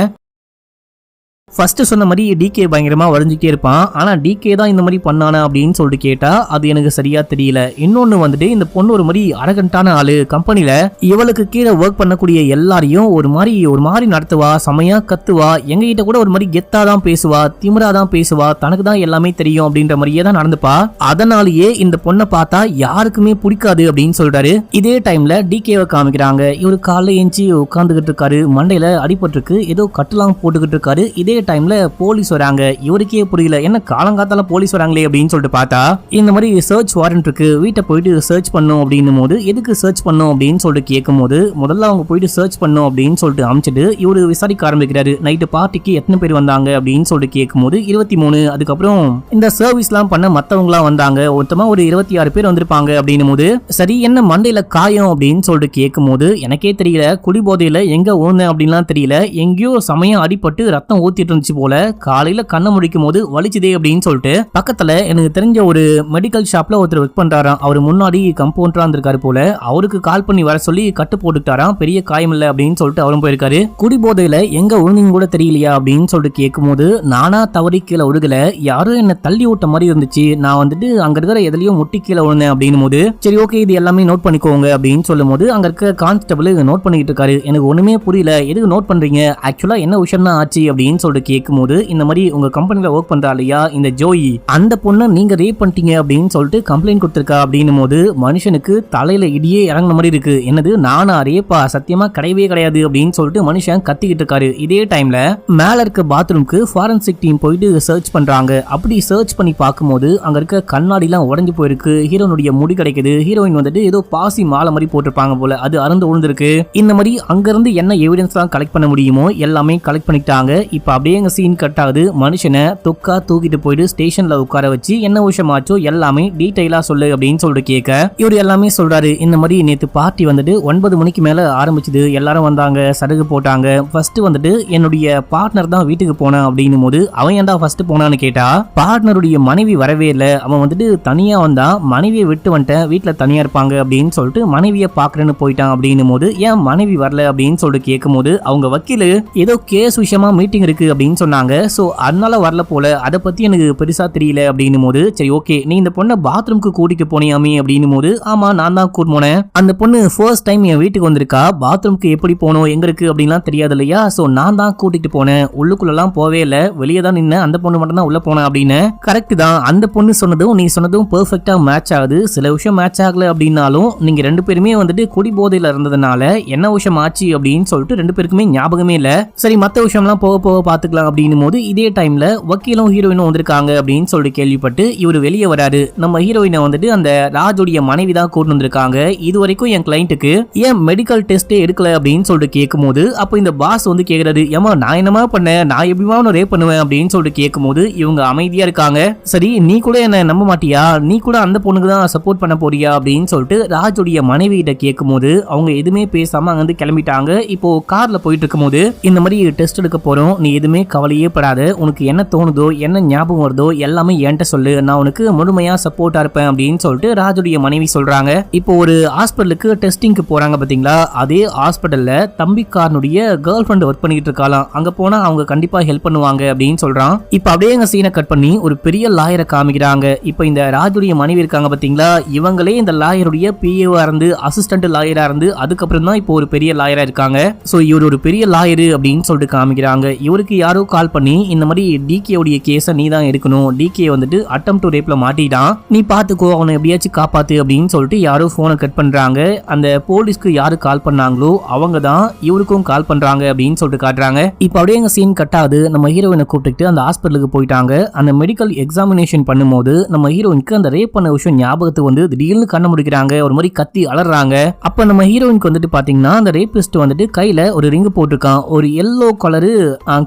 S1: ஃபர்ஸ்ட் சொன்ன மாதிரி டிகே பயங்கரமா வரைஞ்சிட்டே இருப்பான். ஆனா டிகே தான் இந்த மாதிரி பண்ணானா அப்படின்னு சொல்லிட்டு கேட்டா அது எனக்கு சரியா தெரியல. இன்னொன்னு வந்துட்டு இந்த பொண்ணு ஒரு மாதிரி அரகண்டான ஆளு, கம்பெனில இவளுக்கு கீழே ஒர்க் பண்ணக்கூடிய எல்லாரையும் ஒரு மாதிரி நடத்துவா, செமையா கத்துவா, எங்க கிட்ட கூட ஒரு மாதிரி கெத்தா தான் பேசுவா, திமிரா தான் பேசுவா, தனக்கு தான் எல்லாமே தெரியும் அப்படின்ற மாதிரியே தான் நடந்துப்பா. அதனாலேயே இந்த பொண்ணை பார்த்தா யாருக்குமே பிடிக்காது அப்படின்னு சொல்றாரு. இதே டைம்ல டிகேவை காமிக்கிறாங்க. இவரு காலைல ஏஞ்சி உட்காந்துக்கிட்டு இருக்காரு, மண்டையில அடிபட்டிருக்கு, ஏதோ கட்டுலாம் போட்டுக்கிட்டு இருக்காரு. இதே டைம்ல போலீஸ் வராங்க. இவருக்கே புரியல, என்ன காலங்காத்தால போலீஸ் வராங்களே அப்படின்னு சொல்லிட்டு பார்த்தா இந்த மாதிரி சர்ச் வாரண்ட் இருக்கு, வீட்டை போயிட்டு சர்ச் பண்ணும் அப்படின்னும் போது, எதுக்கு சர்ச் பண்ணும் அப்படின்னு சொல்லிட்டு கேட்கும் போது, முதல்ல அவங்க போயிட்டு சர்ச் பண்ணும் அப்படின்னு சொல்லிட்டு அமைச்சிட்டு இவரு விசாரிக்க ஆரம்பிக்கிறாரு. நைட்டு பார்ட்டிக்கு எத்தனை பேர் வந்தாங்க அப்படின்னு சொல்லிட்டு கேட்கும் போது 23. அதுக்கப்புறம் இந்த சர்வீஸ் எல்லாம் பண்ண மத்தவங்க எல்லாம் வந்தாங்க, மொத்தமா ஒரு 26 பேர் வந்திருப்பாங்க அப்படின்னும் போது, சரி என்ன மண்டையில காயம் அப்படின்னு சொல்லிட்டு கேட்கும் போது, எனக்கே தெரியல, குடிபோதையில எங்க ஓடுனேன் அப்படின்லாம் தெரியல, எங்கேயோ சமயம் அடிபட்டு ரத்தம் ஊத்திட்டு இருந்துச்சு போல, காலையில கண்ணை முடிக்கும் போது வலிச்சுதே அப்படின்னு சொல்லிட்டு பக்கத்துல எனக்கு தெரிஞ்ச ஒரு மெடிக்கல் ஷாப்ல ஒருத்தர் ஒர்க் பண்றாராம், அவர் முன்னாடி கம்பவுண்டரா இருந்திருக்காரு போல, அவருக்கு கால் பண்ணி வர சொல்லி கட்டு போட்டுட்டாராம், பெரிய காயம் இல்ல அப்படின்னு சொல்லிட்டு அவரும் போயிருக்காரு. குடிபோதையில எங்க விழுந்தீங்க கூட தெரியலையா அப்படின்னு சொல்லிட்டு கேட்கும் போது, நானா தவறி கீழே விழுகல, யாரும் என்ன தள்ளி விட்ட மாதிரி இருந்துச்சு, நான் வந்துட்டு அங்க இருக்கிற எதுலயும் முட்டி கீழே விழுந்தேன் அப்படின்னும் போது, சரி ஓகே இது எல்லாமே நோட் பண்ணிக்கோங்க அப்படின்னு சொல்லும் போது, அங்க இருக்க கான்ஸ்டபிள் நோட் பண்ணிட்டு இருக்காரு. எனக்கு ஒண்ணுமே புரியல, எதுக்கு நோட் பண்றீங்க, ஆக்சுவலா என்ன விஷயம் தான் ஆச்சு அப்படின்னு சொல்லிட்டு கேட்கும்போது, இந்த மாதிரி உங்க கம்பெனில ஒர்க் பண்றா இல்லையா இந்த ஜோயி, அந்த பொண்ணை நீங்க ரேப் பண்ணிட்டீங்க அப்படின்னு சொல்லிட்டு கம்ப்ளைண்ட் கொடுத்திருக்கா அப்படின்னும் போது, மனுஷனுக்கு தலையில இடியே இறங்கின மாதிரி இருக்கு. என்னது நானா ரேப்பா, சத்தியமா கிடையவே கிடையாது அப்படின்னு சொல்லிட்டு மனுஷன் கத்திக்கிட்டு இருக்காரு. இதே டைம்ல மேல இருக்க பாத்ரூம்க்கு ஃபாரன்சிக் டீம் போயிட்டு சர்ச் பண்றாங்க. அப்படி சர்ச் பண்ணி பார்க்கும்போது அங்க இருக்க கண்ணாடி எல்லாம் உடைஞ்சு போயிருக்கு, ஹீரோனுடைய முடி கிடைக்குது, ஹீரோயின் வந்துட்டு ஏதோ பாசி மாலை மாதிரி போட்டிருப்பாங்க போல, அது அறுந்து விழுந்திருக்கு. இந்த மாதிரி அங்க இருந்து என்ன எவிடன்ஸ் எல்லாம் கலெக்ட் பண்ண முடியுமோ எல்லாமே கலெக்ட் பண்ணிட்டாங்க. இப்ப அப்படியே எங்க சீன் கட் ஆகுது. மனுஷனை தொக்கா தூக்கிட்டு போயிட்டு ஸ்டேஷன்ல உட்கார வச்சு என்ன விஷயமாச்சோ எல்லாமே டீடைலா சொல்லு அப்படின்னு சொல்லிட்டு கேட்க இவர் எல்லாமே சொல்றாரு. இந்த மாதிரி நேத்து பார்ட்டி வந்துட்டு 9 மணிக்கு மேல ஆரம்பிச்சது. எல்லாரும் வந்தாங்க, சடகு போட்டாங்க. ஃபர்ஸ்ட் வந்துட்டு என்னுடைய பார்ட்னர் தான் வீட்டுக்கு போனான் அப்படின்னும் போது அவன் ஏன்டா ஃபர்ஸ்ட் போனான்னு கேட்டா பார்ட்னருடைய மனைவி வரவே இல்லை, அவன் வந்துட்டு தனியா வந்தா, மனைவியை விட்டு வந்துட்டேன், வீட்டுல தனியா இருப்பாங்க அப்படின்னு சொல்லிட்டு மனைவியை பாக்குறேன்னு போயிட்டான் அப்படின்னும் போது ஏன் மனைவி வரல அப்படின்னு சொல்லிட்டு கேட்கும் போது அவங்க வக்கீல் ஏதோ கேஸ் விஷயமா மீட்டிங் இருக்கு அப்படின்னு சொன்னாங்க, சோ அதனால வரல போல, அதை பத்தி எனக்கு பெருசா தெரியல அப்படின்னும் போது சரி ஓகே நீ இந்த பொண்ணை பாத்ரூம்க்கு கூட்டிட்டு போனியாமே அப்படின்னும் போது ஆமா நான் தான் கூட்டு போனேன், அந்த பொண்ணு ஃபர்ஸ்ட் டைம் என் வீட்டுக்கு வந்திருக்கா, பாத்ரூம்க்கு எப்படி போனோம் எங்க இருக்கு அப்படின்லாம் தெரியாது இல்லையா, சோ நான் தான் கூட்டிட்டு போனேன், உள்ளுக்குள்ளலாம் போவே இல்ல, வெளியே தான் நின்று அந்த பொண்ணு மட்டும் தான் உள்ள போனேன் அப்படின்னு. கரெக்ட் தான், அந்த பொண்ணு சொன்னதும் நீ சொன்னதும் பெர்ஃபெக்ட்டா மேட்ச் ஆகுது. சில விஷயம் மேட்ச் ஆகல அப்படின்னாலும் நீங்க ரெண்டு பேருமே வந்துட்டு குடி போதையில இருந்ததுனால என்ன விஷயம் ஆச்சு அப்படின்னு சொல்லிட்டு ரெண்டு பேருக்குமே ஞாபகமே இல்ல. சரி மத்த விஷயம்லாம் போக போக பாத்துக்கலாம் அப்படின்னும் போது இதே டைம்ல வக்கீலும் ஹீரோயினும் வந்திருக்காங்க அப்படின்னு சொல்லிட்டு கேள்விப்பட்டு இவர் வெளியே வராரு. நம்ம ஹீரோயினை வந்துட்டு அந்த ராஜுடைய மனைவி தான் கூட்டு வந்திருக்காங்க. இது வரைக்கும் என் கிளைண்ட்டுக்கு ஏன் மெடிக்கல் டெஸ்டே எடுக்கல அப்படின்னு சொல்லிட்டு கேட்கும் போது அப்போ இந்த பாஸ் வந்து கேக்குறாரு, ஏமா நான் என்னமா பண்ணேன், நான் எப்படிமா ரேப் பண்ணுவேன் அப்படின்னு சொல்லிட்டு கேட்கும் போது இவங்க அமைதியா இருக்காங்க. சரி நீ கூட என்ன நம்ப மாட்டியா, நீ கூட அந்த பொண்ணுக்கு தான் சப்போர்ட் பண்ண போறியா அப்படின்னு சொல்லிட்டு ராஜுடைய மனைவி கிட்ட கேட்கும் போது அவங்க எதுவுமே பேசாம அங்கிருந்து கிளம்பிட்டாங்க. இப்போ கார்ல போயிட்டு இருக்கும் போது இந்த மாதிரி டெஸ்ட் எடுக்க போறோம், நீ எதுவுமே கவலையே படாத, உனக்கு என்ன தோணுதோ என்ன ஞாபகம் வருதோ எல்லாமே என்கிட்ட சொல்லு, நான் உனக்கு முழுமையா சப்போர்ட்டா இருப்பேன் அப்படின்னு சொல்லிட்டு ராஜுடைய மனைவி சொல்றாங்க. இப்போ ஒரு ஹாஸ்பிட்டலுக்கு டெஸ்டிங்க்கு போறாங்க பாத்தீங்களா, அதே ஹாஸ்பிட்டல்ல தம்பிக்காரனுடைய கேர்ள் ஃபிரெண்ட் ஒர்க் பண்ணிட்டு இருக்காளாம், அங்க போனா அவங்க கண்டிப்பா ஹெல்ப் பண்ணுவாங்க அப்படின்னு சொல்றான். இப்போ அப்படியே எங்க சீனை கட் பண்ணி ஒரு பெரிய லாயரை காமிக்கிறாங்க. இப்போ இந்த ராஜுடைய மனைவி இருக்காங்க பாத்தீங்களா, இவங்களே இந்த லாயருடைய பிஏவா இருந்து அசிஸ்டன்ட் லாயரா இருந்து அதுக்கப்புறம் தான் இப்போ ஒரு பெரிய லாயரா இருக்காங்க. சோ இவர் ஒரு பெரிய லாயரு அப்படின்னு சொல்லிட்டு காமிக்கிறாங்க. இவருக்கு யாரோ கால் பண்ணி இந்த மாதிரி டிகே உடைய கேஸை நீ தான் எடுக்கணும், டிகே வந்துட்டு அட்டம் டு ரேப்ல மாட்டிட்டான், நீ பாத்துக்கோ, அவனை எப்படியாச்சும் காப்பாத்து அப்படின்னு சொல்லிட்டு யாரோ போனை கட் பண்றாங்க. அந்த போலீஸ்க்கு யாரு கால் பண்ணாங்களோ அவங்க தான் இவருக்கும் கால் பண்றாங்க அப்படின்னு சொல்லிட்டு காட்டுறாங்க. இப்போ அப்படியே எங்க சீன் கட் ஆகுது. நம்ம ஹீரோயினை கூப்பிட்டு அந்த ஹாஸ்பிட்டலுக்கு போயிட்டாங்க. அந்த மெடிக்கல் எக்ஸாமினேஷன் பண்ணும்போது நம்ம ஹீரோயினுக்கு அந்த ரேப் பண்ண விஷயம் ஞாபகத்துக்கு வந்து திடீர்னு கண்ண முடிக்கிறாங்க, ஒரு மாதிரி கத்தி அலறாங்க. அப்ப நம்ம ஹீரோயினுக்கு வந்துட்டு பாத்தீங்கன்னா அந்த ரேபிஸ்ட் வந்துட்டு கையில ஒரு ரிங் போட்டிருக்கான், ஒரு எல்லோ கலரு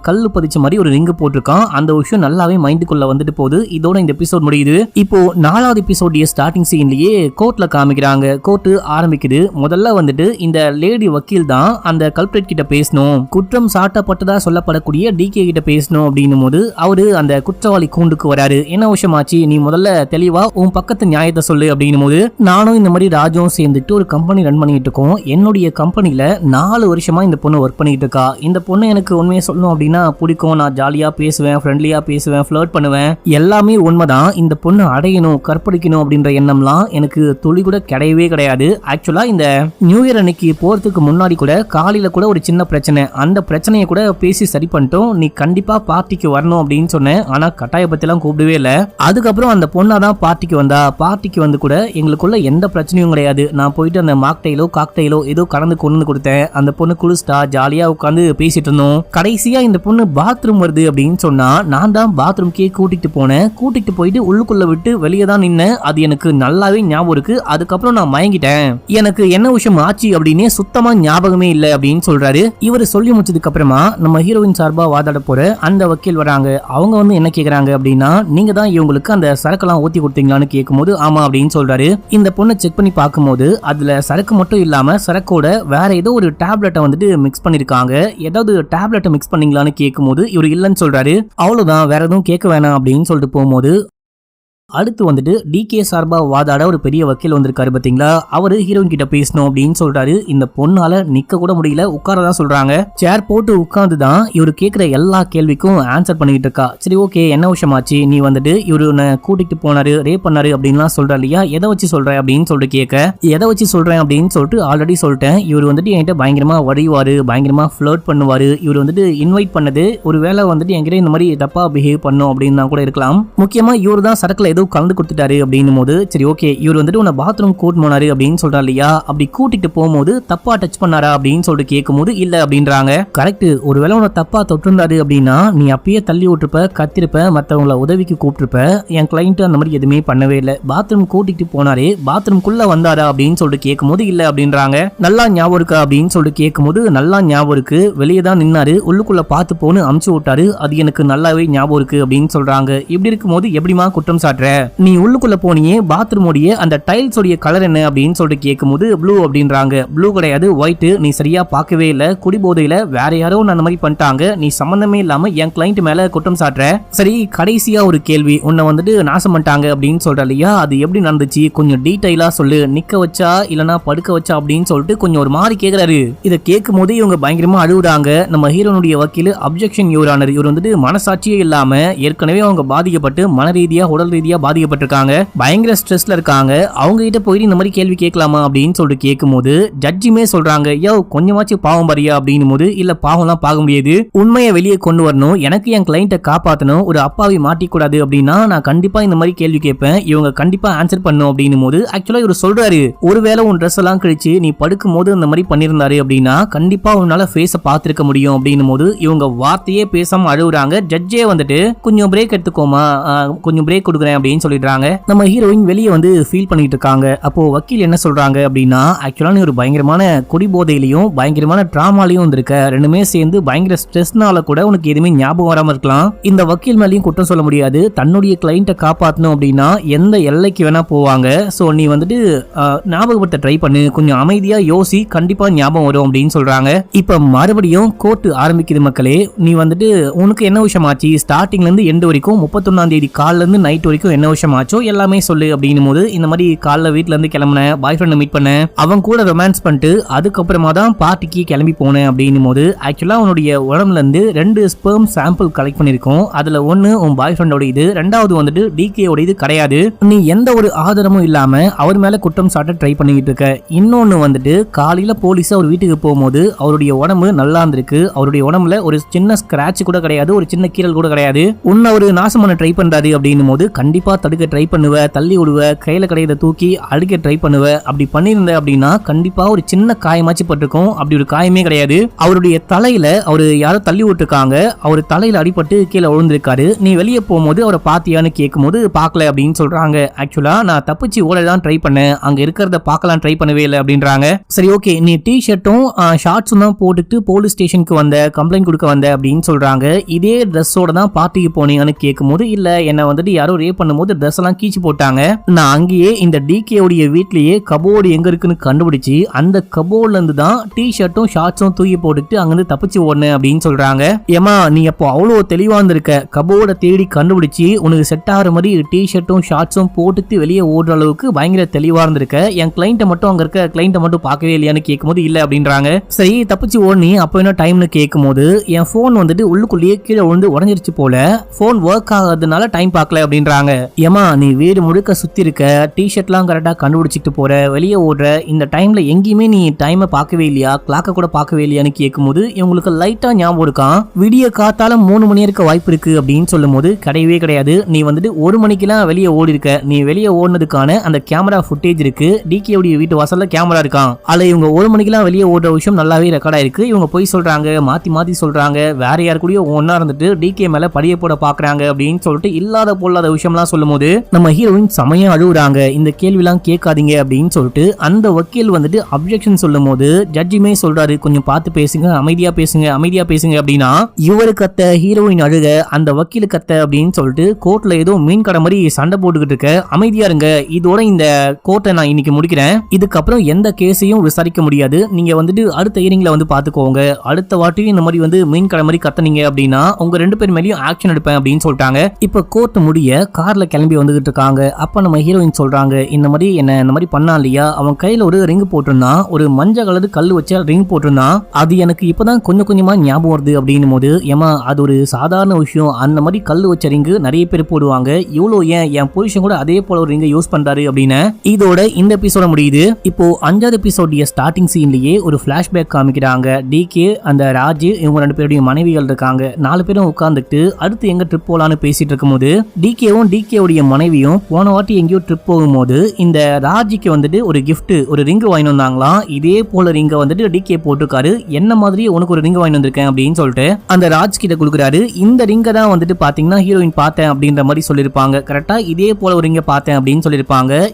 S1: கல்லு பதிச்ச மாதிரி ஒரு ரிங் போட்டிருக்கான். அந்த விஷயம் நல்லாவே மைண்டுக்குள்ள வந்துட்டு போகுது. இதோட இந்த எபிசோட் முடியுது. இப்போ 4வது எபிசோட் ஸ்டார்டிங் சீன்லயே கோர்ட்ல காமிக்கிறாங்க. கோர்ட் ஆரம்பிக்குது. முதல்ல வந்துட்டு இந்த லேடி வக்கீல் தான் அந்த கல்பிரேட் கிட்ட பேசணும், குற்றம் சாட்டப்பட்டதா சொல்லப்படக்கூடிய டிகே கிட்ட பேசணும் அப்படின்னும் போது அவரு அந்த குற்றவாளி கூண்டுக்கு வராரு. என்ன விஷயமாச்சு, நீ முதல்ல தெளிவா உன் பக்கத்து நியாயத்தை சொல்லு அப்படின்னும் போது நானும் இந்த மாதிரி ராஜுவும் சேர்ந்துட்டு ஒரு கம்பெனி ரன் பண்ணிட்டு இருக்கோம், என்னுடைய கம்பெனில 4 வருஷமா இந்த பொண்ணு ஒர்க் பண்ணிட்டு இருக்கா, இந்த பொண்ணு எனக்கு உண்மையை சொல்லணும் அப்படின்னா பிடிக்கும், நான் ஜாலியா பேசுவேன், ஃப்ரெண்ட்லியா பேசுவேன், ஃபிளர்ட் பண்ணுவேன், எல்லாமே உண்மைதான், இந்த பொண்ணு அடையணும் கற்பழிக்கணும் அப்படின்ற எண்ணம்லாம் எனக்கு துளி கூட கிடையவே கிடையாது. ஆக்சுவலா இந்த நியூ இயர் அன்னைக்கு போறதுக்கு முன்னாடி கூட காலையில கூட ஒரு சின்ன பிரச்சனை, அந்த பிரச்சனையை கூட பேசி சரி பண்ணிட்டோம், நீ கண்டிப்பா பார்ட்டிக்கு வரணும் அப்படின்னு சொன்னேன், ஆனா கட்டாய பத்திலாம் கூப்பிடவே இல்ல. அதுக்கப்புறம் அந்த பொண்ணாதான் பார்ட்டிக்கு வந்தா, பார்ட்டிக்கு வந்து கூட எங்களுக்குள்ள எந்த பிரச்சனையும் கிடையாது, நான் போயிட்டு அந்த மாக்டைலோ காக்டைலோ ஏதோ கலந்து கொண்டு கொடுத்தேன், அந்த பொண்ணு குளிச்சிட்டா, ஜாலியா உட்காந்து பேசிட்டு இருந்தோம், கடைசியா இந்த பொண்ணு பாத்ரூம் வருது அப்படின்னு சொன்னா நான் தான் பாத்ரூம்க்கே கூட்டிட்டு போனேன், கூட்டிட்டு போயிட்டு உள்ளுக்குள்ள விட்டு வெளியே தான் நின்னேன், அது எனக்கு நல்லாவே ஞாபகம் இருக்கு, அதுக்கப்புறம் நான் மயங்கிட்டேன், எனக்கு என்ன விஷயம் ஆச்சு அப்படின்னு சுத்தமா ஞாபகமே இல்லை அப்படின்னு சொல்றாரு. இவர் சொல்லி முடிச்சதுக்கு அப்புறமா நம்ம ஹீரோயின் சார்பா வாதாட போற அந்த வக்கீல் வராங்க. அவங்க வந்து என்ன கேக்குறாங்க அப்படின்னா, நீங்க தான் இவங்களுக்கு அந்த சரக்கெல்லாம் ஊத்தி கொடுத்தீங்களான்னு கேட்கும்போது ஆமா அப்படின்னு சொல்றாரு. இந்த பொண்ணை செக் பண்ணி பார்க்கும்போது அதுல சரக்கு மட்டும் இல்லாம சரக்கோட வேற ஏதோ ஒரு டேப்லெட்டை வந்துட்டு மிக்ஸ் பண்ணிருக்காங்க, ஏதாவது டேப்லெட்டை மிக்ஸ் பண்ணீங்களான்னு கேட்கும்போது இவர் இல்லைன்னு சொல்றாரு. அவ்வளவுதான், வேற எதுவும் கேட்க வேணாம் அப்படின்னு சொல்லிட்டு போகும்போது அடுத்து வந்துட்டு டிகே சார்பா வாதாட ஒரு பெரிய வக்கீல் வந்திருக்காரு பாத்தீங்களா, அவரு ஹீரோயின் கிட்ட பேசணும் அப்படின்னு சொல்றாரு. இந்த பொண்ணால நிக்க கூட முடியல, உட்காரதான் சொல்றாங்க. சேர் போட்டு உட்கார்ந்துதான் இவரு கேட்கிற எல்லா கேள்விக்கும் ஆன்சர் பண்ணிட்டு இருக்கா. சரி ஓகே, என்ன விஷயமாச்சு, நீ வந்துட்டு இவரு கூட்டிட்டு போனாரு, ரேப் பண்ணாரு அப்படின்லாம் சொல்ற இல்லையா, எதை வச்சு சொல்ற அப்படின்னு சொல்லிட்டு கேட்க, எதை வச்சு சொல்றேன் அப்படின்னு சொல்லிட்டு ஆல்ரெடி சொல்லிட்டேன், இவர் வந்துட்டு என்கிட்ட பயங்கரமா வடிவாரு, பயங்கரமா ஃபிளர்ட் பண்ணுவாரு, இவர் வந்துட்டு இன்வைட் பண்ணது ஒரு வேளை வந்துட்டு என்கிட்ட இந்த மாதிரி தப்பா பிஹேவ் பண்ணும் அப்படின்னு கூட இருக்கலாம், முக்கியமா இவரு தான் சரக்குல ஏதோ கலந்து கொடுத்துட்டாரு அப்படின்னும் போது சரி ஓகே இவர் வந்துட்டு உன்னை பாத்ரூம் கூட்டு போனாரு அப்படின்னு சொல்றா இல்லையா, அப்படி கூட்டிட்டு போகும்போது தப்பா டச் பண்ணாரா அப்படின்னு சொல்லிட்டு கேட்கும்போது இல்ல அப்படின்றாங்க. கரெக்ட், ஒருவேளை உன்னை தப்பா தொட்டிருந்தாரு அப்படின்னா நீ அப்பயே தள்ளி விட்டுருப்ப, கத்திருப்ப, மத்தவங்கள உதவிக்கு கூப்பிட்டுருப்ப. என் கிளைண்ட் அந்த மாதிரி எதுவுமே பண்ணவே இல்லை. பாத்ரூம் கூட்டிட்டு போனாரே, பாத்ரூம்குள்ள வந்தாரா அப்படின்னு சொல்லிட்டு கேட்கும்போது இல்ல அப்படின்றாங்க. நல்லா ஞாபகம் இருக்கா அப்படின்னு சொல்லிட்டு கேட்கும்போது நல்லா ஞாபகம் இருக்கு, வெளியே தான் நின்னாரு, உள்ளுக்குள்ள பார்த்து போன்னு அமுச்சு விட்டாரு, அது எனக்கு நல்லாவே ஞாபகம் இருக்கு அப்படின்னு சொல்றாங்க. இப்படி இருக்கும்போது எப்படிமா குற்றம் சாட்டுற, நீ உள்ளுக்குள்ள போனியே பாத்ரூமோடைய அந்த டைல்ஸ் உடைய கலர் என்ன அப்படின்னு சொல்லிட்டு கேட்கும்போது ப்ளூ அப்படின்றாங்க. ப்ளூ கிடையாது, ஒயிட், நீ சரியா பார்க்கவே இல்லை, குடிபோதையில வேற யாரோ அந்த மாதிரி பண்ணிட்டாங்க, நீ சம்பந்தமே இல்லாம என் கிளைண்ட் மேல குற்றம் சாட்டுற. சரி கடைசியா ஒரு கேள்வி, உன்னை வந்துட்டு நாசம் பண்ணிட்டாங்க அப்படின்னு சொல்ற இல்லையா, அது எப்படி நடந்துச்சு கொஞ்சம் டீடைலா சொல்லு, நிக்க வச்சா இல்லனா படுக்க வச்சா அப்படின்னு சொல்லிட்டு கொஞ்சம் ஒரு மாதிரி கேக்குறாரு. இதை கேட்கும் போது இவங்க பயங்கரமா அழுகுறாங்க. நம்ம ஹீரோனுடைய வக்கீல் அப்ஜெக்ஷன் யுவர் ஆனர், இவர் வந்துட்டு மனசாட்சியே இல்லாம ஏற்கனவே அவங்க பாதிக்கப்பட்டு மன ரீதியா உடல் ரீதியா பாதிக்கப்பட்டிருக்காங்க, பயங்கர ஸ்ட்ரெஸ்ல இருக்காங்க, அவங்க கிட்ட போயிட்டு இந்த மாதிரி கேள்வி கேட்கலாமா அப்படின்னு சொல்லிட்டு கேட்கும்போது ஜட்ஜிமே சொல்றாங்க யோ கொஞ்சமாச்சும் பாவம் பாரியா அப்படின்னும் போது இல்ல பாவம்லாம் பார்க்க முடியாது, உண்மையை வெளியே கொண்டு வரணும், எனக்கு என் கிளைண்ட்டை காப்பாற்றணும், ஒரு அப்பாவை மாட்டிக்கூடாது அப்படின்னா நான் கண்டிப்பா இந்த மாதிரி கேள்வி கேட்பேன், இவங்க கண்டிப்பா ஆன்சர் பண்ணும் அப்படின்னும் போது ஆக்சுவலா இவர் சொல்றாரு ஒருவேளை உன் ட்ரெஸ் எல்லாம் கழிச்சு நீ படுக்கும் போது அந்த மாதிரி பண்ணிருந்தாரு அப்படின்னா கண்டிப்பா உன்னால ஃபேஸை பார்த்திருக்க முடியும் அப்படின்னும் போது இவங்க வார்த்தையே பேசாம அழுகுறாங்க. ஜட்ஜே வந்துட்டு கொஞ்சம் பிரேக் எடுத்துக்கோமா, கொஞ்சம் பிரேக் கொடுக்குறேன் அப்படின்னு சொல்லிடுறாங்க. நம்ம ஹீரோயின் வெளியே வந்து ஃபீல் பண்ணிட்டு இருக்காங்க. அப்போ வக்கீல் என்ன சொல்றாங்க அப்படின்னா ஆக்சுவலா நீ ஒரு பயங்கரமான குடிபோதையிலையும் பயங்கரமான டிராமாலையும் வந்திருக்க, ரெண்டுமே சேர்ந்து பயங்கர ஸ்ட்ரெஸ்னால கூட உனக்கு எதுவுமே ஞாபகம் வராம இருக்கலாம். இந்த வக்கீல் மேலேயும் குற்றம் சொல்ல முடியாது, தன்னுடைய கிளைண்ட்டை காப்பாற்றணும் அப்படின்னா எந்த எல்லைக்கு வேணா போவாங்க. ஸோ நீ வந்துட்டு ஞாபகப்படுத்த ட்ரை பண்ணு, கொஞ்சம் அமைதியா யோசி, கண்டிப்பா ஞாபகம் வரும் அப்படின்னு சொல்றாங்க. இப்ப மறுபடியும் கோர்ட் ஆரம்பிக்குது மக்களே. நீ வந்துட்டு உனக்கு என்ன விஷயம் ஆச்சு, ஸ்டார்டிங்ல இருந்து எண்டு வரைக்கும் 31ஆம் தேதி காலைல இருந்து நைட் வரைக்கும் என்ன விஷயம் ஆச்சோ எல்லாமே சொல்லு அப்படின்னும் போது இந்த மாதிரி காலைல வீட்டுல இருந்து கிளம்புனேன், பாய் ஃப்ரெண்ட் மீட் பண்ணேன், அவங்க கூட ரொமான்ஸ் பண்ணிட்டு அதுக்கப்புறமா தான் பார்ட்டிக்கு கிளம்பி போனேன் அப்படின்னும் போது ஆக்சுவலா உன்னுடைய உடம்புல இருந்து 2 ஸ்பெர்ம் சாம்பிள் கலெக்ட் பண்ணிருக்கோம், அதுல ஒன்னு உன் பாய் ஃப்ரெண்டோட இது, ரெண்டாவது வந்துட்டு டிகேயோட இது கிடையாது, நீ எந்த ஒரு ஆதாரமும் இல்லாம அவர் மேல குற்றம் சாட்ட ட்ரை பண்ணிட்டு இருக்க. இன்னொன்னு வந்துட்டு காலையில போலீஸ் அவர் வீட்டுக்கு போகும்போது அவருடைய உடம்பு நல்லா இருந்திருக்கு, அவருடைய உடம்புல ஒரு சின்ன ஸ்கிராட்ச் கூட கிடையாது, ஒரு சின்ன கீரல் கூட கிடையாது, உன்னை ஒரு நாசம் பண்ண ட்ரை பண்றாரு அப்படின்னும் போது கண்டிப்பா தடுக்க ட்ரை பண்ணுவ, தள்ளி விடுவ, கையில கடையதை தூக்கி அடிக்க ட்ரை பண்ணுவ, அப்படி பண்ணிருந்த அப்படின்னா கண்டிப்பா ஒரு சின்ன காயமாச்சு பட்டிருக்கும், அப்படி ஒரு காயமே கிடையாது, அவருடைய தலையில அவரு யாரோ தள்ளி விட்டுருக்காங்க, அவர் தலையில அடிபட்டு கீழே விழுந்திருக்காரு, நீ வெளியே போகும்போது அவரை பாத்தியான்னு கேட்கும் போது பார்க்கல அப்படின்னு சொல்றாங்க. ஆக்சுவலா நான் தப்பிச்சு ஓடதான் ட்ரை பண்ணேன், அங்க இருக்கிறத பார்க்கலாம் ட்ரை பண்ணவே இல்லை அப்படின்றாங்க. சரி ஓகே நீ டி-ஷர்ட்டும் ஷார்ட்ஸும் தான் போட்டுட்டு போலீஸ் ஸ்டேஷனுக்கு வந்த, கம்ப்ளைண்ட் கொடுக்க வந்த அப்படின்னு சொல்றாங்க. இதே ட்ரெஸ்ஸோட தான் பார்ட்டிக்கு போனீங்கன்னு கேட்கும்போது இல்ல என்ன வந்துட்டு யாரோ ரேப் பண்ணும்போது ட்ரெஸ் எல்லாம் கீச்சு போட்டாங்க, நான் அங்கேயே இந்த டிகே உடைய வீட்லயே கபோர்டு எங்க இருக்குன்னு கண்டுபிடிச்சு அந்த கபோர்ட்ல இருந்து தான் டி-ஷர்ட்டும் ஷார்ட்ஸும் தூக்கி போட்டுட்டு அங்கிருந்து தப்பிச்சு ஓடுனேன் அப்படின்னு சொல்றாங்க. ஏமா நீ அப்போ அவ்வளோ தெளிவா இருந்திருக்க, கபோர்டை தேடி கண்டுபிடிச்சு உனக்கு செட் ஆகிற மாதிரி டி-ஷர்ட்டும் ஷார்ட்ஸும் போட்டுட்டு வெளியே ஓடுற அளவுக்கு பயங்கர தெளிவா இருந்திருக்க, என் கிளைண்ட்டை மட்டும் அங்க இருக்க கிளைண்ட்டை மட்டும் பார்க்கவே இல்லையான்னு கேட்கும்போது இல்ல அப்படின்றாங்க. சரி தப்பிச்சு ஓடனி அப்போ என்ன டைம்னு கேட்கும்போது என் போன் வந்துட்டு உள்ளுக்குள்ளேயே கீழே விழுந்து உடஞ்சிருச்சு போல, போன் ஒர்க் ஆகாததுனால டைம் பார்க்கல அப்படின்றாங்க. ஏமா நீ வீடு முழுக்க சுத்தி இருக்க, டி-ஷர்ட்லாம் கரெக்டா கண்டுபிடிச்சிட்டு போற, வெளியே ஓடுற, இந்த டைம்ல எங்கேயுமே நீ டைமை பார்க்கவே இல்லையா, கிளாக்க கூட பார்க்கவே இல்லையான்னு கேட்கும்போது இவங்களுக்கு லைட்டா ஞாபகம் இருக்கான், விடிய காத்தால 3 மணி இருக்க வாய்ப்பு இருக்கு அப்படின்னு சொல்லும் போது கிடையவே கிடையாது, நீ வந்துட்டு 1 மணிக்கெல்லாம் வெளியே ஓடி இருக்க, நீ வெளியே ஓடுனதுக்கான அந்த கேமரா ஃபுட்டேஜ் இருக்கு, டிகே உடைய வீட்டு வாசல்ல கேமரா இருக்கான், அதுல இவங்க 1 மணிக்கெல்லாம் வெளியே ஓடுற விஷயம் நல்லாவே ரெக்கார்ட் ஆயிருக்கு, இவங்க போய் சொல்றாங்க, மாத்தி சொல்றாங்க, வேற யாரு கூடயோ ஒன்னா இருந்துட்டு டிகே மேல படிய போட பாக்குறாங்க அப்படின்னு சொல்லிட்டு இல்லாத பொல்லாத விஷயம்லாம் சொல்லும் போது நம்ம ஹீரோயின் சமயம் அழுகுறாங்க, இந்த கேள்விலாம் கேட்காதீங்க அப்படின்னு சொல்லிட்டு அந்த வக்கீல் வந்துட்டு அப்ஜெக்ஷன் சொல்லும் போது ஜட்ஜிமே சொல்றாரு கொஞ்சம் பார்த்து பேசுங்க, அமைதியா பேசுங்க அப்படின்னா இவரு கத்த, ஹீரோயின் அழுக, அந்த வக்கீல் கத்த அப்படின்னு சொல்லிட்டு கோர்ட்ல ஏதோ மீன் கடை மாதிரி சண்டை போட்டுக்கிட்டு இருக்க, அமைதியா இருங்க, இதோட இந்த கோர்ட்டை நான் இன்னைக்கு முடிக்கிறேன், இதுக்கப்புறம் எந்த கேஸையும் விசாரிக்க முடியாது, நீங்க வந்துட்டு அடுத்த ஹியரிங்ல வந்து பாத்துக்கோங்க, அடுத்த வாட்டியும் இந்த மாதிரி வந்து மீன் கடை மாதிரி கத்தனீங்க அப்படின்னா உங்க 2 பேர் மேலயும் ஆக்ஷன் எடுப்பேன் அப்படின்னு சொல்லிட்டாங்க. இப்ப கோர்ட் முடிய கார்ல கிளம்பி வந்துகிட்டு இருக்காங்க. அப்ப நம்ம ஹீரோயின் சொல்றாங்க இந்த மாதிரி என்ன இந்த மாதிரி பண்ணா இல்லையா, அவன் கையில ஒரு ரிங் போட்டிருந்தான், ஒரு மஞ்சள் கலர் கல் வச்ச ரிங் போட்டிருந்தான், அது எனக்கு இப்பதான் கொஞ்சம் கொஞ்சமா ஞாபகம் வருது அப்படின்னும் போது ஏமா அது ஒரு சாதாரண விஷயம், அந்த மாதிரி கல் வச்ச ரிங்கு நிறைய பேர் போடுவாங்க, இவ்வளோ ஏன் என் புருஷன் கூட அதே போல ஒரு ரிங்கை யூஸ் பண்றாரு அப்படின்னு. இதோட இந்த எபிசோட முடியுது. இப்போ 5வது எபிசோடைய ஸ்டார்டிங் சீன்லயே ஒரு பிளாஷ்பேக் காமிக்கிறாங்க. டிகே, அந்த ராஜ், இவங்க 2 பேருடைய மனைவிகள் இருக்காங்க, 4 பேரும் உட்கார்ந்துட்டு அடுத்து எங்க ட்ரிப் போலான்னு பேசிட்டு இருக்கும்போது டிகேவும் டிகே உடைய மனைவியும் போன வாட்டி எங்கேயோ ட்ரிப் போகும்போது இந்த ராஜிக்கு வந்துட்டு ஒரு gift ஒரு ரிங் வாங்கி வந்தாங்களாம். இதே போல ரிங்க வந்துட்டு டிகே போட்டிருக்காரு. என்ன மாதிரி உனக்கு ஒரு ரிங் வாங்கி வந்திருக்கேன் அப்படின்னு சொல்லிட்டு அந்த ராஜ் கிட்ட கொடுக்குறாரு. இந்த ரிங்க தான் வந்துட்டு பாத்தீங்கன்னா ஹீரோயின் பார்த்தேன் அப்படின்ற மாதிரி சொல்லியிருப்பாங்க. கரெக்டா இதே போல ஒரு ரிங்க பார்த்தேன் அப்படின்னு சொல்லியிருப்பாங்க.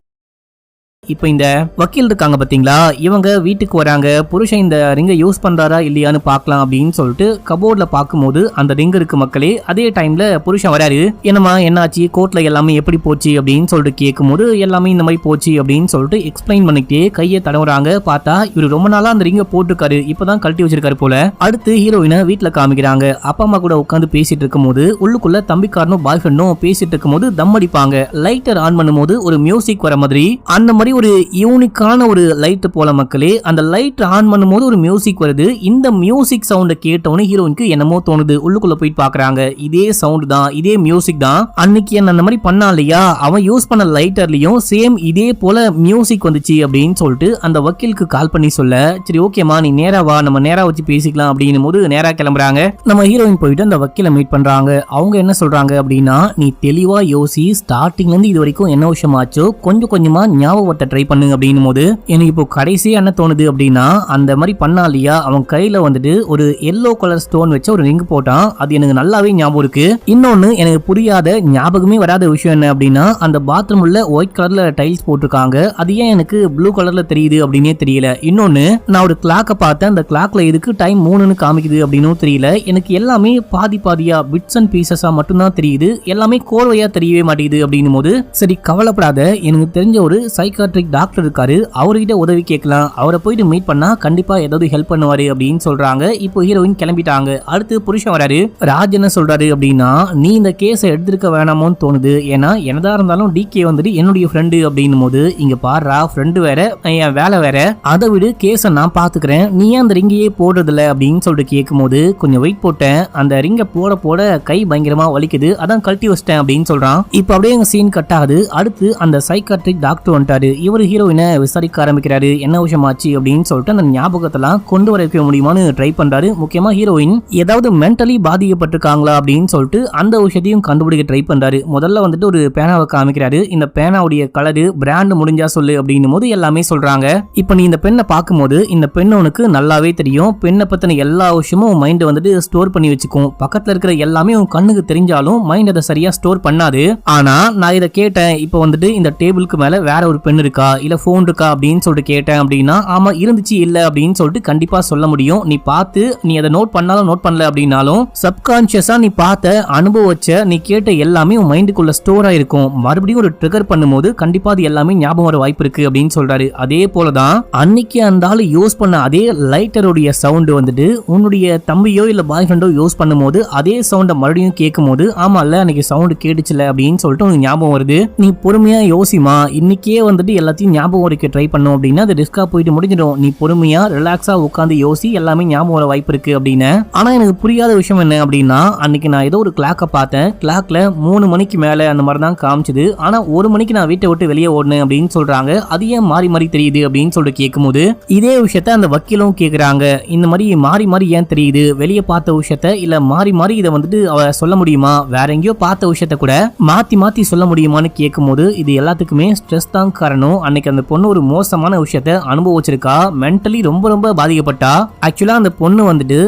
S1: இப்போ இந்த வக்கீல் இருக்காங்க பாத்தீங்களா, இவங்க வீட்டுக்கு வராங்க. புருஷன் இந்த ரிங்கை யூஸ் பண்றாரா இல்லையான்னு பார்க்கலாம் அப்படின்னு சொல்லிட்டு கபோர்ட்ல பார்க்கும்போது அந்த ரிங் இருக்கு மக்களே. அதே டைம்ல புருஷன் வராரு. என்னமா என்னாச்சு, கோர்ட்ல எல்லாமே எப்படி போச்சு அப்படின்னு சொல்லிட்டு கேட்கும்போது எல்லாமே இந்த மாதிரி போச்சு அப்படின்னு சொல்லிட்டு எக்ஸ்பிளைன் பண்ணிக்கிட்டே கையை தடவுறாங்க. பார்த்தா இவரு ரொம்ப நாளா அந்த ரிங்கை போட்டுருக்காரு, இப்பதான் கழட்டி வச்சிருக்காரு போல. அடுத்து ஹீரோயினை வீட்டுல காமிக்கிறாங்க. அப்பா அம்மா கூட உட்காந்து பேசிட்டு இருக்கும் போது உள்ளுக்குள்ள தம்பிக்காரனும் பாய் ஃப்ரெண்டும் பேசிட்டு இருக்கும் போது தம் அடிப்பாங்க. லைட்டர் ஆன் பண்ணும்போது ஒரு மியூசிக் வர மாதிரி, அந்த மாதிரி ஒரு யூனிக்கான ஒரு லைட் போல மக்களே. அந்த லைட் ஆன் பண்ணும்போது ஒரு மியூசிக் வருது. இந்த மியூசிக் சவுண்ட கேட்டவொடனே ஹீரோயினுக்கு என்னமோ தோணுது. உள்ளுக்குள்ள போயிட்டு பாக்குறாங்க. இதே சவுண்ட் தான், இதே மியூசிக் தான் அன்னைக்கு என்ன அந்த மாதிரி பண்ணா இல்லையா, அவன் யூஸ் பண்ண லைட்டர்லயும் சேம் இதே போல மியூசிக் வந்துச்சு அப்படின்னு சொல்லிட்டு அந்த வக்கீலுக்கு கால் பண்ணி சொல்ல, சரி ஓகேமா நீ நேரா வா, நம்ம நேரா வச்சு பேசிக்கலாம் அப்படின்னும் போது நேரா கிளம்புறாங்க. நம்ம ஹீரோயின் போயிட்டு அந்த வக்கீலை மீட் பண்றாங்க. அவங்க என்ன சொல்றாங்க அப்படின்னா, நீ தெளிவா யோசி, ஸ்டார்டிங்ல இருந்து இது வரைக்கும் என்ன விஷயம் ஆச்சோ கொஞ்சம் கொஞ்சமா ஞாபகத்தை ட்ரை பண்ணு அப்படின்னும் போது எனக்கு இப்போ கடைசியா என்ன தோணுது அப்படின்னா, அந்த மாதிரி பண்ணா இல்லையா அவன் கையில வந்துட்டு ஒரு எல்லோ கலர் ஸ்டோன் வச்ச ஒரு ரிங் போட்டான். அது எனக்கு நல்லாவே ஞாபகம் இருக்கு. இன்னொன்னு எனக்கு புரியாத ஞாபகமே வராத விஷயம் என்ன அப்படின்னா, அந்த பாத்ரூம் உள்ள ஒயிட் கலர்ல டைல்ஸ் போட்டிருக்காங்க. அது ஏன் எனக்கு ப்ளூ கலர்ல தெரியுது அப்படின்னே தெரியல. இன்னொன்னு நான் ஒரு கிளாக்க பார்த்தேன், அந்த கிளாக்ல எதுக்கு டைம் 3ன்னு காமிக்குது அப்படின்னு தெரியல. எனக்கு எல்லாமே பாதி பாதியா பிட்ஸ் அண்ட் பீசஸா மட்டும்தான் தெரியுது, எல்லாமே கோர்வையா தெரியவே மாட்டேங்குது அப்படின்னும் போது சரி கவலைப்படாத, எனக்கு தெரிஞ்ச ஒரு சைக்காட்ரிக் டாக்டர் இருக்காரு, அவர்கிட்ட உதவி கேட்கலாம், அவரை போயிட்டு மீட் பண்ணா கண்டிப்பா ஏதாவது ஹெல்ப் பண்ணுவாரு அப்படின்னு சொல்றாங்க. இப்போ ஹீரோயின் கிளம்பிட்டாங்க. அடுத்து புருஷன் வராரு. ராஜ் என்ன சொல்றாரு அப்படின்னா, நீ இந்த கேஸை எடுத்திருக்க வேணாமோன்னு தோணுது, ஏன்னா என்னதான் இருந்தாலும் டிகே வந்துட்டு என்னுடைய ஃப்ரெண்டு அப்படின்னும் போது இங்க பாரு ஃப்ரெண்டு வேற என் வேலை வேற, அதை விடு கேஸை நான் பாத்துக்கிறேன், நீ ஏன் அந்த ரிங்கையே போடுறதில்ல அப்படின்னு சொல்லிட்டு கேட்கும் போது கொஞ்சம் வெயிட் போட்டேன், அந்த ரிங்கை போட போட கை பயங்கரமா வலிக்குது, அதான் கழட்டி வச்சிட்டேன் அப்படின்னு சொல்றான். இப்போ அப்படியே எங்க சீன் கட் ஆகுது. அடுத்து அந்த சைக்காட்ரிக் டாக்டர் வந்துட்டாரு. இவர் ஹீரோயினை விசாரிக்க ஆரம்பிக்கிறாரு. என்ன விஷயம் ஆச்சு அப்படின்னு சொல்லிட்டு அந்த ஞாபகத்தெல்லாம் கொண்டு வர வைக்க முடியுமான்னு ட்ரை பண்றாரு. முக்கியமா ஹீரோயின் ஏதாவது மென்டலி பாதிக்கப்பட்டிருக்காங்களா அப்படின்னு சொல்லிட்டு அந்த விஷயத்தையும் கண்டுபிடிக்க ட்ரை பண்றாரு. முதல்ல வந்துட்டு ஒரு பேனாவை காமிக்கிறாரு. இந்த பேனாவுடைய கலரு பிராண்ட் முடிஞ்சா சொல்லு அப்படின்னும் போது எல்லாமே சொல்றாங்க. இப்போ நீ இந்த பெண்ணை பார்க்கும்போது இந்த பெண் உனக்கு நல்லாவே தெரியும், பெண்ணை பத்தின எல்லா விஷயமும் மைண்ட் வந்துட்டு ஸ்டோர் பண்ணி வச்சுக்கும். பக்கத்துல இருக்கிற எல்லாமே உன் கண்ணுக்கு தெரிஞ்சாலும் மைண்ட் அதை சரியா ஸ்டோர் பண்ணாது. ஆனா நான் இதை கேட்டேன், இப்போ வந்துட்டு இந்த டேபிளுக்கு மேல வேற ஒரு பெண் இருக்கா இல்ல போன் இருக்கா அப்படின்னு சொல்லிட்டு கேட்டேன் அப்படின்னா, ஆமா இருந்துச்சு இல்ல அப்படின்னு சொல்லிட்டு கண்டிப்பா சொல்ல முடியும். நீ பார்த்து நீ அதை நோட் பண்ணாலும் நோட் பண்ணல அப்படின்னாலும் சப்கான்சியஸா நீ பார்த்த அனுபவச்ச நீ கேட்ட எல்லாமே உன் மைண்டுக்குள்ள ஸ்டோர் ஆயிருக்கும். மறுபடியும் ஒரு ட்ரிகர் பண்ணும்போது கண்டிப்பா அது எல்லாமே ஞாபகம் வர வாய்ப்பு இருக்கு அப்படின்னு சொல்றாரு. அதே போலதான் அன்னைக்கு அந்த ஆளு யூஸ் பண்ண அதே லைட்டருடைய சவுண்ட் வந்துட்டு உன்னுடைய தம்பியோ இல்ல பாய் ஃப்ரெண்டோ யூஸ் பண்ணும்போது அதே சவுண்ட மறுபடியும் கேட்கும் போது ஆமா இல்ல அன்னைக்கு சவுண்ட் கேட்டுச்சுல அப்படின்னு சொல்லிட்டு உனக்கு ஞாபகம் வருது. நீ பொறுமையா யோசிமா, இன்னைக்கே வந்துட்டு எல்லாத்தையும் ஞாபகம் வைக்க ட்ரை பண்ணும் அப்படின்னா அது ரிஸ்கா போயிட்டு முடிஞ்சிடும். நீ பொறுமையா ரிலாக்ஸா உட்காந்து யோசி, எல்லாமே ஞாபகம் வர வாய்ப்பு இருக்கு அப்படின்னு. ஆனா எனக்கு புரியாத விஷயம் என்ன அப்படின்னா, அன்னைக்கு நான் ஏதோ ஒரு கிளாக்க பார்த்தேன், கிளாக்ல 3 மணிக்கு மேல அந்த மாதிரி தான் காமிச்சது, ஆனா 1 மணிக்கு நான் வீட்டை விட்டு வெளியே ஓடுனேன் அப்படின்னு சொல்றாங்க. அது ஏன் மாறி மாறி தெரியுது அப்படின்னு சொல்லிட்டு கேட்கும்போது இதே விஷயத்த அந்த வக்கீலும் கேக்குறாங்க. இந்த மாதிரி மாறி மாறி ஏன் தெரியுது, வெளியே பார்த்த விஷயத்த இல்ல மாறி மாறி இதை வந்துட்டு அவ சொல்ல முடியுமா, வேற எங்கேயோ பார்த்த விஷயத்த கூட மாத்தி மாத்தி சொல்ல முடியுமான்னு கேட்கும்போது இது எல்லாத்துக்குமே ஸ்ட்ரெஸ் தான் காரணம். அன்னைக்கு அந்த பொண்ணு ஒரு மோசமான விஷயத்த அனுபவிச்சிருக்கா, மென்டலி ரொம்ப ரொம்ப பாதிக்கப்பட்டா. ஆக்சுவலா அந்த பொண்ணு வந்துட்டு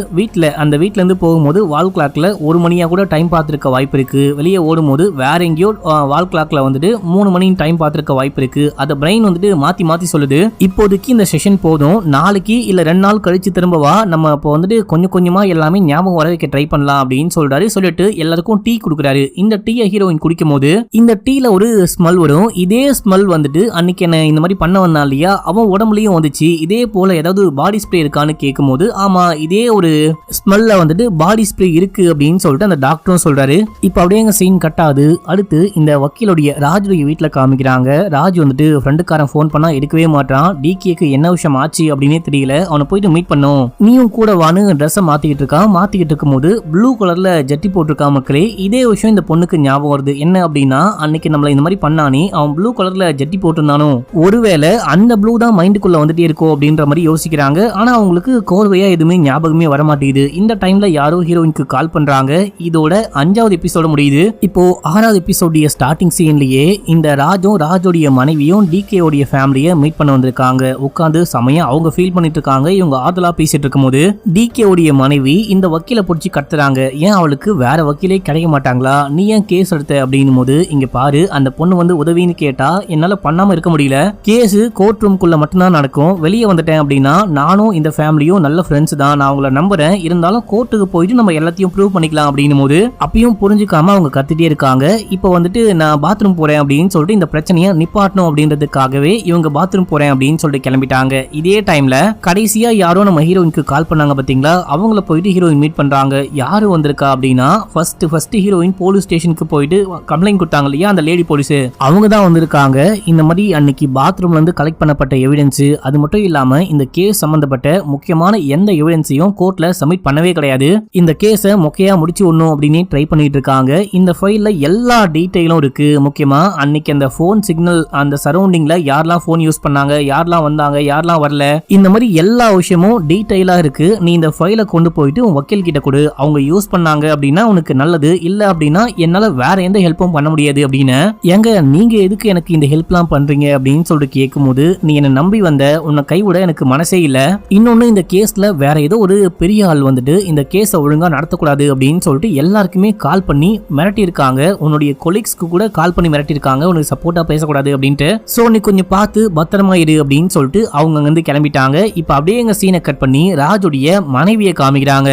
S1: அந்த வீட்ல இருந்து போகும்போது வால் கிளாக்ல 1 மணியா கூட டைம் பார்த்திருக்க வாய்ப்பு இருக்கு. வெளியே ஓடும்போது வேற எங்கேயோ வால் கிளாக்ல வந்துட்டு 3 மணி டைம் பார்த்திருக்க வாய்ப்பு இருக்கு. அத பிரெயின் வந்துட்டு மாத்தி மாத்தி சொல்லுது. இப்போதைக்கு இந்த செஷன் போதும், நாளைக்கு இல்ல 2 நாள் கழிச்சு திரும்ப வா, நம்ம இப்போ வந்துட்டு கொஞ்சம் கொஞ்சமா எல்லாமே ஞாபகம் வர வைக்க ட்ரை பண்ணலாம் அப்படின்னு சொல்றாரு. சொல்லிட்டு எல்லாருக்கும் டீ குடுக்குறாரு. இந்த டீயை ஹீரோயின் குடிக்கும் போது இந்த டீல ஒரு ஸ்மெல் வரும். இதே ஸ்மெல் வந்துட்டு அன்னைக்கு என்ன இந்த மாதிரி பண்ண வந்தா இல்லையா அவன் உடம்புலயும் வந்துச்சு. இதே போல ஏதாவது பாடி ஸ்ப்ரே இருக்கான்னு கேட்கும் போது ஆமா இதே ஒரு ஸ்மெல்ல வந்துட்டு பாடி ஸ்ப்ரே இருக்கு அப்படின்னு சொல்லிட்டு அந்த டாக்டரும் சொல்றாரு. இப்ப அப்படியே எங்க சீன் கட் ஆகுது. அடுத்து இந்த வக்கீலுடைய ராஜுடைய வீட்டுல காமிக்கிறாங்க. ராஜ் வந்துட்டு ஃப்ரெண்டுக்காரன் போன் பண்ணா எடுக்கவே மாட்டான். டிகேக்கு என்ன விஷயம் ஆச்சு அப்படின்னே தெரியல, அவனை போயிட்டு மீட் பண்ணும், நீயும் கூட வான்னு ட்ரெஸ் மாத்திக்கிட்டு இருக்கான். மாத்திக்கிட்டு இருக்கும் போது ப்ளூ கலர்ல ஜட்டி போட்டிருக்கா மக்களே. இதே விஷயம் இந்த பொண்ணுக்கு ஞாபகம் வருது. என்ன அப்படின்னா அன்னைக்கு நம்மள இந்த மாதிரி பண்ணானே அவன் ப்ளூ கலர்ல ஜட்டி போட்டிருந்தானோ காணும். ஒருவேளை அந்த ப்ளூ தான் மைண்டுக்குள்ள வந்துட்டே இருக்கோ அப்படின்ற மாதிரி யோசிக்கிறாங்க. ஆனா அவங்களுக்கு கோர்வையா எதுவுமே ஞாபகமே வர மாட்டேங்குது. இந்த டைம்ல யாரோ ஹீரோயினுக்கு கால் பண்றாங்க. இதோட 5வது எபிசோட முடியுது. இப்போ 6வது எபிசோடைய ஸ்டார்டிங் சீன்லயே இந்த ராஜோடைய மனைவியும் டிகே உடைய ஃபேமிலியை மீட் பண்ண வந்திருக்காங்க. உட்கார்ந்து சமயம் அவங்க ஃபீல் பண்ணிட்டு இருக்காங்க. இவங்க ஆதலா பேசிட்டு இருக்கும்போது டிகே உடைய மனைவி இந்த வக்கீல பிடிச்சி கத்துறாங்க. ஏன் அவளுக்கு வேற வக்கீலே கிடைக்க மாட்டாங்களா, நீ ஏன் கேஸ் எடுத்த அப்படின்னும் போது, இங்க பாரு அந்த பொண்ணு வந்து உதவின்னு கேட்டா என்னால பண்ணாம இருக்க முடியல. கேஸ் கோர்ட் ரூம்குள்ள மட்டும்தான் நடக்கும். வெளியே வந்துட்டேன் அப்படின்னா நானும் இந்த ஃபேமிலியும் நல்ல ஃப்ரெண்ட்ஸ் தான், நான் அவங்கள நம்புறேன். இருந்தாலும் கோர்ட்டுக்கு போயிட்டு நம்ம எல்லாத்தையும் ப்ரூவ் பண்ணிக்கலாம் அப்படின்னும் போது அப்பயும் புரிஞ்சுக்காம அவங்க கத்திட்டே இருக்காங்க. இப்போ வந்துட்டு நான் பாத்ரூம் போறேன் அப்படின்னு சொல்லிட்டு இந்த பிரச்சனையை நிப்பாட்டணும் அப்படின்றதுக்காகவே இவங்க பாத்ரூம் போறேன் அப்படின்னு சொல்லிட்டு கிளம்பிட்டாங்க. இதே டைம்ல கடைசியா யாரோ நம்ம ஹீரோயினுக்கு கால் பண்ணாங்க பாத்தீங்களா, அவங்கள போயிட்டு ஹீரோயின் மீட் பண்றாங்க. யாரு வந்திருக்கா அப்படின்னா ஃபர்ஸ்ட் ஹீரோயின் போலீஸ் ஸ்டேஷனுக்கு போயிட்டு கம்ப்ளைண்ட் கொடுத்தாங்க இல்லையா அந்த லேடி போலீஸ், அவங்க தான் வந்திருக்காங்க. இந்த மாதிரி அன்னைக்கு பாத்ரூம்ல இருந்து கலெக்ட் பண்ணப்பட்ட எவிடன்ஸ், அது மட்டும் இல்லாம இந்த கேஸ் சம்பந்தப்பட்ட முக்கியமான எந்த எவிடன்ஸையும் கோர்ட்ல சப்மிட் பண்ணவே கிடையாது. இந்த கேஸை மொக்கையா முடிச்சு ஒண்ணும் அப்படின்னு ட்ரை பண்ணிட்டு இருக்காங்க. இந்த ஃபைல்ல எல்லா டீடைலும் இருக்கு. முக்கியமா அன்னைக்கு அந்த போன் சிக்னல், அந்த சரௌண்டிங்ல யாரெல்லாம் போன் யூஸ் பண்ணாங்க, யாரெல்லாம் வந்தாங்க, யாரெல்லாம் வரல, இந்த மாதிரி எல்லா விஷயமும் டீடைலா இருக்கு. நீ இந்த ஃபைலை கொண்டு போயிட்டு உன் வக்கீல் கிட்ட கொடு. அவங்க யூஸ் பண்ணாங்க அப்படின்னா உனக்கு நல்லது, இல்ல அப்படின்னா என்னால வேற எந்த ஹெல்ப்பும் பண்ண முடியாது அப்படின்னு. எங்க நீங்க எதுக்கு எனக்கு இந்த ஹெல்ப்லாம் பண்றீங்க அப்படின்னு சொல்லிட்டு கேட்கும்போது, நீ என்ன நம்பி வந்த, உன்னை கைவிட எனக்கு மனசே இல்ல. இன்னொன்னு இந்த கேஸ்ல வேற ஏதோ ஒரு பெரிய ஆள் வந்துட்டு இந்த கேஸை ஒழுங்கா நடத்தக்கூடாது அப்படின்னு சொல்லிட்டு எல்லாருக்குமே கால் பண்ணி மிரட்டி இருக்காங்க. உன்னுடைய கொலீக்ஸ்க்கு கூட கால் பண்ணி மிரட்டி இருக்காங்க, உனக்கு சப்போர்ட்டா பேசக்கூடாது அப்படின்ட்டு. சோ நீ கொஞ்சம் பார்த்து பத்திரமா இரு அப்படின்னு சொல்லிட்டு அவங்க அங்கிருந்து கிளம்பிட்டாங்க. இப்ப அப்படியே எங்க சீனை கட் பண்ணி ராஜுடைய மனைவியை காமிக்கிறாங்க.